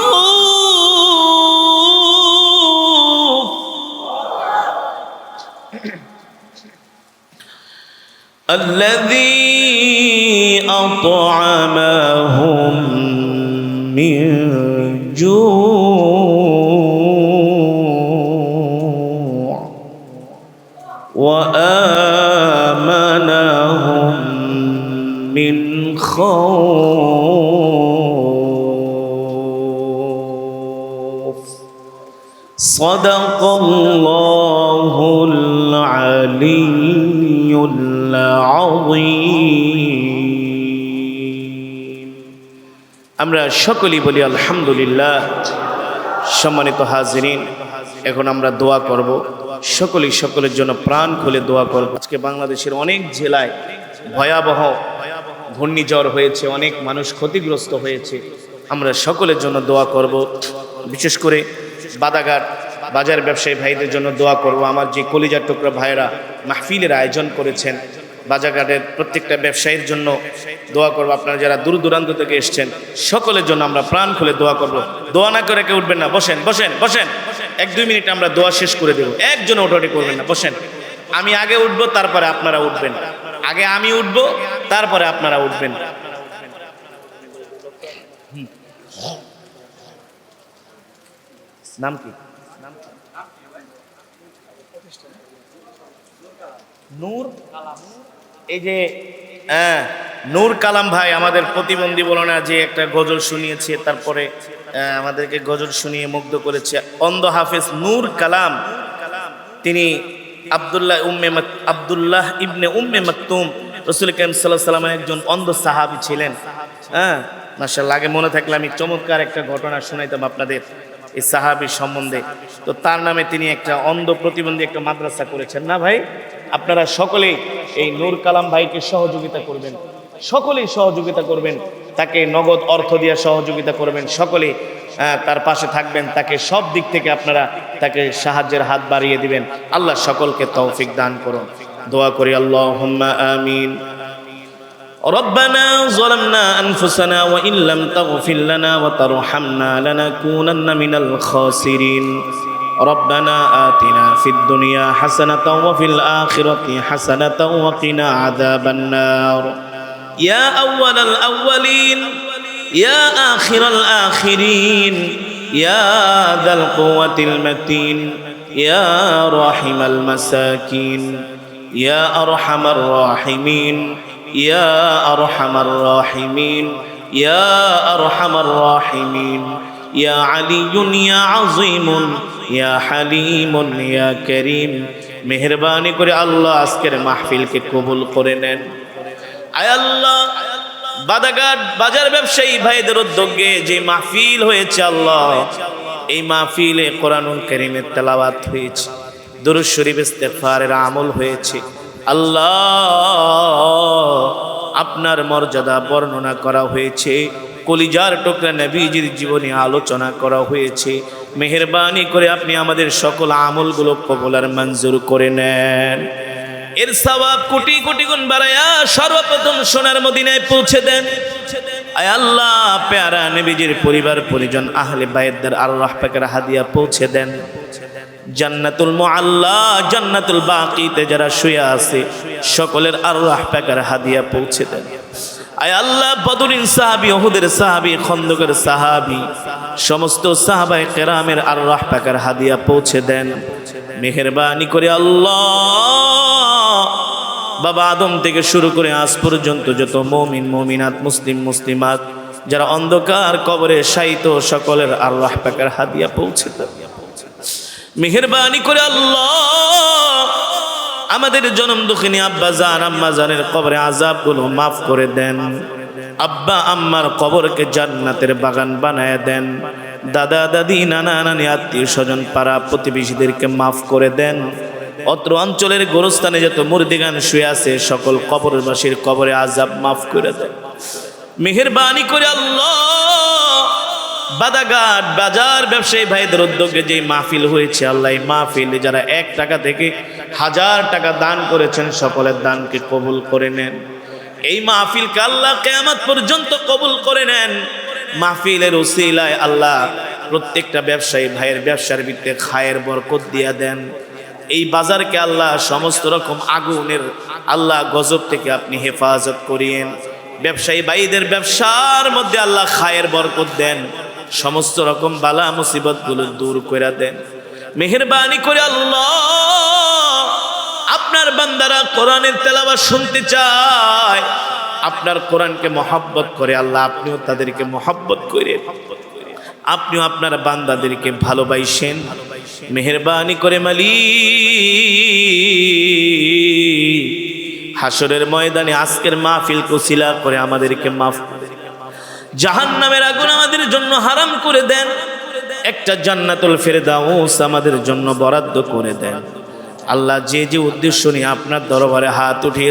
الذي أطعمهم من جوع وآمنهم من خوف صدق الله العلي العظيم আমরা সকলেই বলি আলহামদুলিল্লাহ। সম্মানিত হাজিরিন, এখন আমরা দোয়া করব। সকলেই সকলের জন্য প্রাণ খুলে দোয়া করব। আজকে বাংলাদেশের অনেক জেলায় ভয়াবহ ঘূর্ণিঝড় হয়েছে, অনেক মানুষ ক্ষতিগ্রস্ত হয়েছে। আমরা সকলের জন্য দোয়া করব। বিশেষ করে বাদাঘাট বাজার ব্যবসায়ী ভাইদের জন্য দোয়া করব। আমার যে কলিজার টুকরা ভাইরা মাহফিলের আয়োজন করেছেন, বাজারঘাটের প্রত্যেকটা ব্যবসায়ীর জন্য দোয়া করব। আপনারা যারা দূর দূরান্ত থেকে এসছেন সকলের জন্য আমরা প্রাণ খুলে দোয়া করব। দোয়া না করে কেউ উঠবেন না, বসেন বসেন বসেন। 1-2 মিনিট আমরা দোয়া শেষ করে দেব। একজন ওঠাটি করবেন না, বসেন। আমি আগে উঠবো, তারপরে আপনারা উঠবেন। আগে আমি উঠবো, তারপরে আপনারা উঠবেন। নাম কি? নূর কালাম। এই যে নূর কালাম ভাই আমাদের প্রতিবন্ধী বলো না, যে একটা গজল শুনিয়েছে, তারপরে আমাদেরকে গজল শুনিয়ে মুগ্ধ করেছে। অন্ধ হাফেজ নূর কালাম, তিনি আব্দুল্লাহ ইবনে উম্মে মাকতুম রাসূল কারীম সাল্লাল্লাহু আলাইহি ওয়াসাল্লামের একজন অন্ধ সাহাবী ছিলেন। মাশাআল্লাহ, আগে মনে থাকলে আমি চমৎকার একটা ঘটনা শোনাইতাম আপনাদের এই সাহাবীর সম্বন্ধে। তো তার নামে তিনি একটা অন্ধ প্রতিবন্ধী একটা মাদ্রাসা করেছেন। না ভাই, আপনারা সকলেই এই নূর কালাম ভাইকে সহযোগিতা করবেন, সকলেই সহযোগিতা করবেন, তাকে নগদ অর্থ দিয়ে সহযোগিতা করবেন, সকলেই তার পাশে থাকবেন, তাকে সব দিক থেকে আপনারা তাকে সাহায্যের হাত বাড়িয়ে দিবেন। আল্লাহ সকলকে তৌফিক দান করুন। দোয়া করি আল্লাহুম্মা আমিন। ربنا ظلمنا أنفسنا وإن لم تغفر لنا وترحمنا لنكونن من الخاسرين ربنا آتنا في الدنيا حسنة وفي الآخرة حسنة وقنا عذاب النار يا أول الأولين يا آخر الآخرين يا ذا القوة المتين يا راحم المساكين يا أرحم الراحمين يا أرحم الراحمين يا أرحم الراحمين يا علي يا عظيم يا حليم يا كريم মেহেরবানি করে আল্লাহ আজকের মাহফিলকে কবুল করে নেন আয় আল্লাহ বাদাঘাট বাজার ব্যবসায়ী ভাইদের উদ্যোগে যে মাহফিল হয়েছে আল্লাহ এই মাহফিলে কোরআনুল কারীমের তেলাওয়াত হয়েছে দুরূদ শরীফ ইস্তেগফারের আমল হয়েছে আল্লাহ আপনার মর্যাদা বর্ণনা করা হয়েছে কলিজার টুকরা নবীজির জীবনী আলোচনা করা হয়েছে মেহেরবানি করে আপনি আমাদের সকল আমলগুলো কবুল আর মঞ্জুর করে নেন এর সওয়াব কোটি কোটি গুণ বাড়ায়া সর্বপ্রথম সোনার মদিনায় পৌঁছে দেন আয় আল্লাহ প্যারা নবীজির পরিবার পরিজন আহলে বাইতদের আল্লাহ পাকের হাদিয়া পৌঁছে দেন জান্নাতুল মুআল্লা জান্নাতুল বাকিতে যারা শুয়ে আছে সকলের আল্লাহ পাকের হাদিয়া পৌঁছে দেন আয় আল্লাহ বদরিন সাহাবী উহুদের সাহাবী খন্দকের সাহাবী সমস্ত সাহাবায়ে কেরামের আল্লাহ পাকের হাদিয়া পৌঁছে দেন মেহেরবানি করে আল্লাহ বাবা আদম থেকে শুরু করে আজ পর্যন্ত যত মুমিন মুমিনাত মুসলিম মুসলিমাত যারা অন্ধকার কবরে শায়িত সকলের আল্লাহ পাকের হাদিয়া পৌঁছে দেন মেহেরবানি করে আল্লাহ আমাদের জনম দুঃখিনী আব্বা জান আম্মা জানের কবরে আযাবগুলো মাফ করে দেন আব্বা আম্মার কবরকে জান্নাতের বাগান বানায় দেন দাদা দাদি নানা নানি আত্মীয় স্বজন পাড়া প্রতিবেশীদেরকে মাফ করে দেন অত্র অঞ্চলের গোরস্থানে যত মুর্দিগান শুয়ে আছে সকল কবরবাসীর কবরে আযাব মাফ করে দেন মেহেরবানি করে আল্লাহ বাদাঘাট বাজার ব্যবসায়ী ভাইদের উদ্যোগে যে মাহফিল হয়েছে আল্লাহ এই মাহফিলে যারা 1 টাকা থেকে 1000 টাকা দান করেছেন সকলের দানকে কবুল করে নেন এই মাহফিলকে আল্লাহ কিয়ামত পর্যন্ত কবুল করে নেন মাহফিলের উসিলায় আল্লাহ প্রত্যেকটা ব্যবসায়ী ভাইয়ের ব্যবসার ভিতরে খায়ের বরকত দিয়া দেন এই বাজারকে আল্লাহ সমস্ত রকম আগুনের আল্লাহ গজব থেকে আপনি হেফাজত করিয়েন ব্যবসায়ী ভাইদের ব্যবসার মধ্যে আল্লাহ খায়ের বরকত দেন সমস্ত রকম বালা মুসিবতগুলো দূর করে দেন মেহেরবানি করে আল্লাহ আপনার বান্দারা কোরআনের তেলাওয়াত শুনতে চায় আপনার কোরআনকে মহব্বত করে আল্লাহ আপনিও তাদেরকে মহব্বত করে আপনিও আপনার বান্দাদেরকে ভালোবাসেন মেহেরবানি করে মালিক হাসরের ময়দানে আজকের মাহফিল কুসিলা করে আমাদেরকে মাফ করে জাহান্নামের আগুন আমাদের জন্য হারাম করে দেন একটা জান্নাতুল ফেরদাউস আমাদের জন্য বরাদ্দ করে দেন আল্লাহ যে যে উদ্দেশ্য নিয়ে আপনার দরবারে হাত উঠিয়ে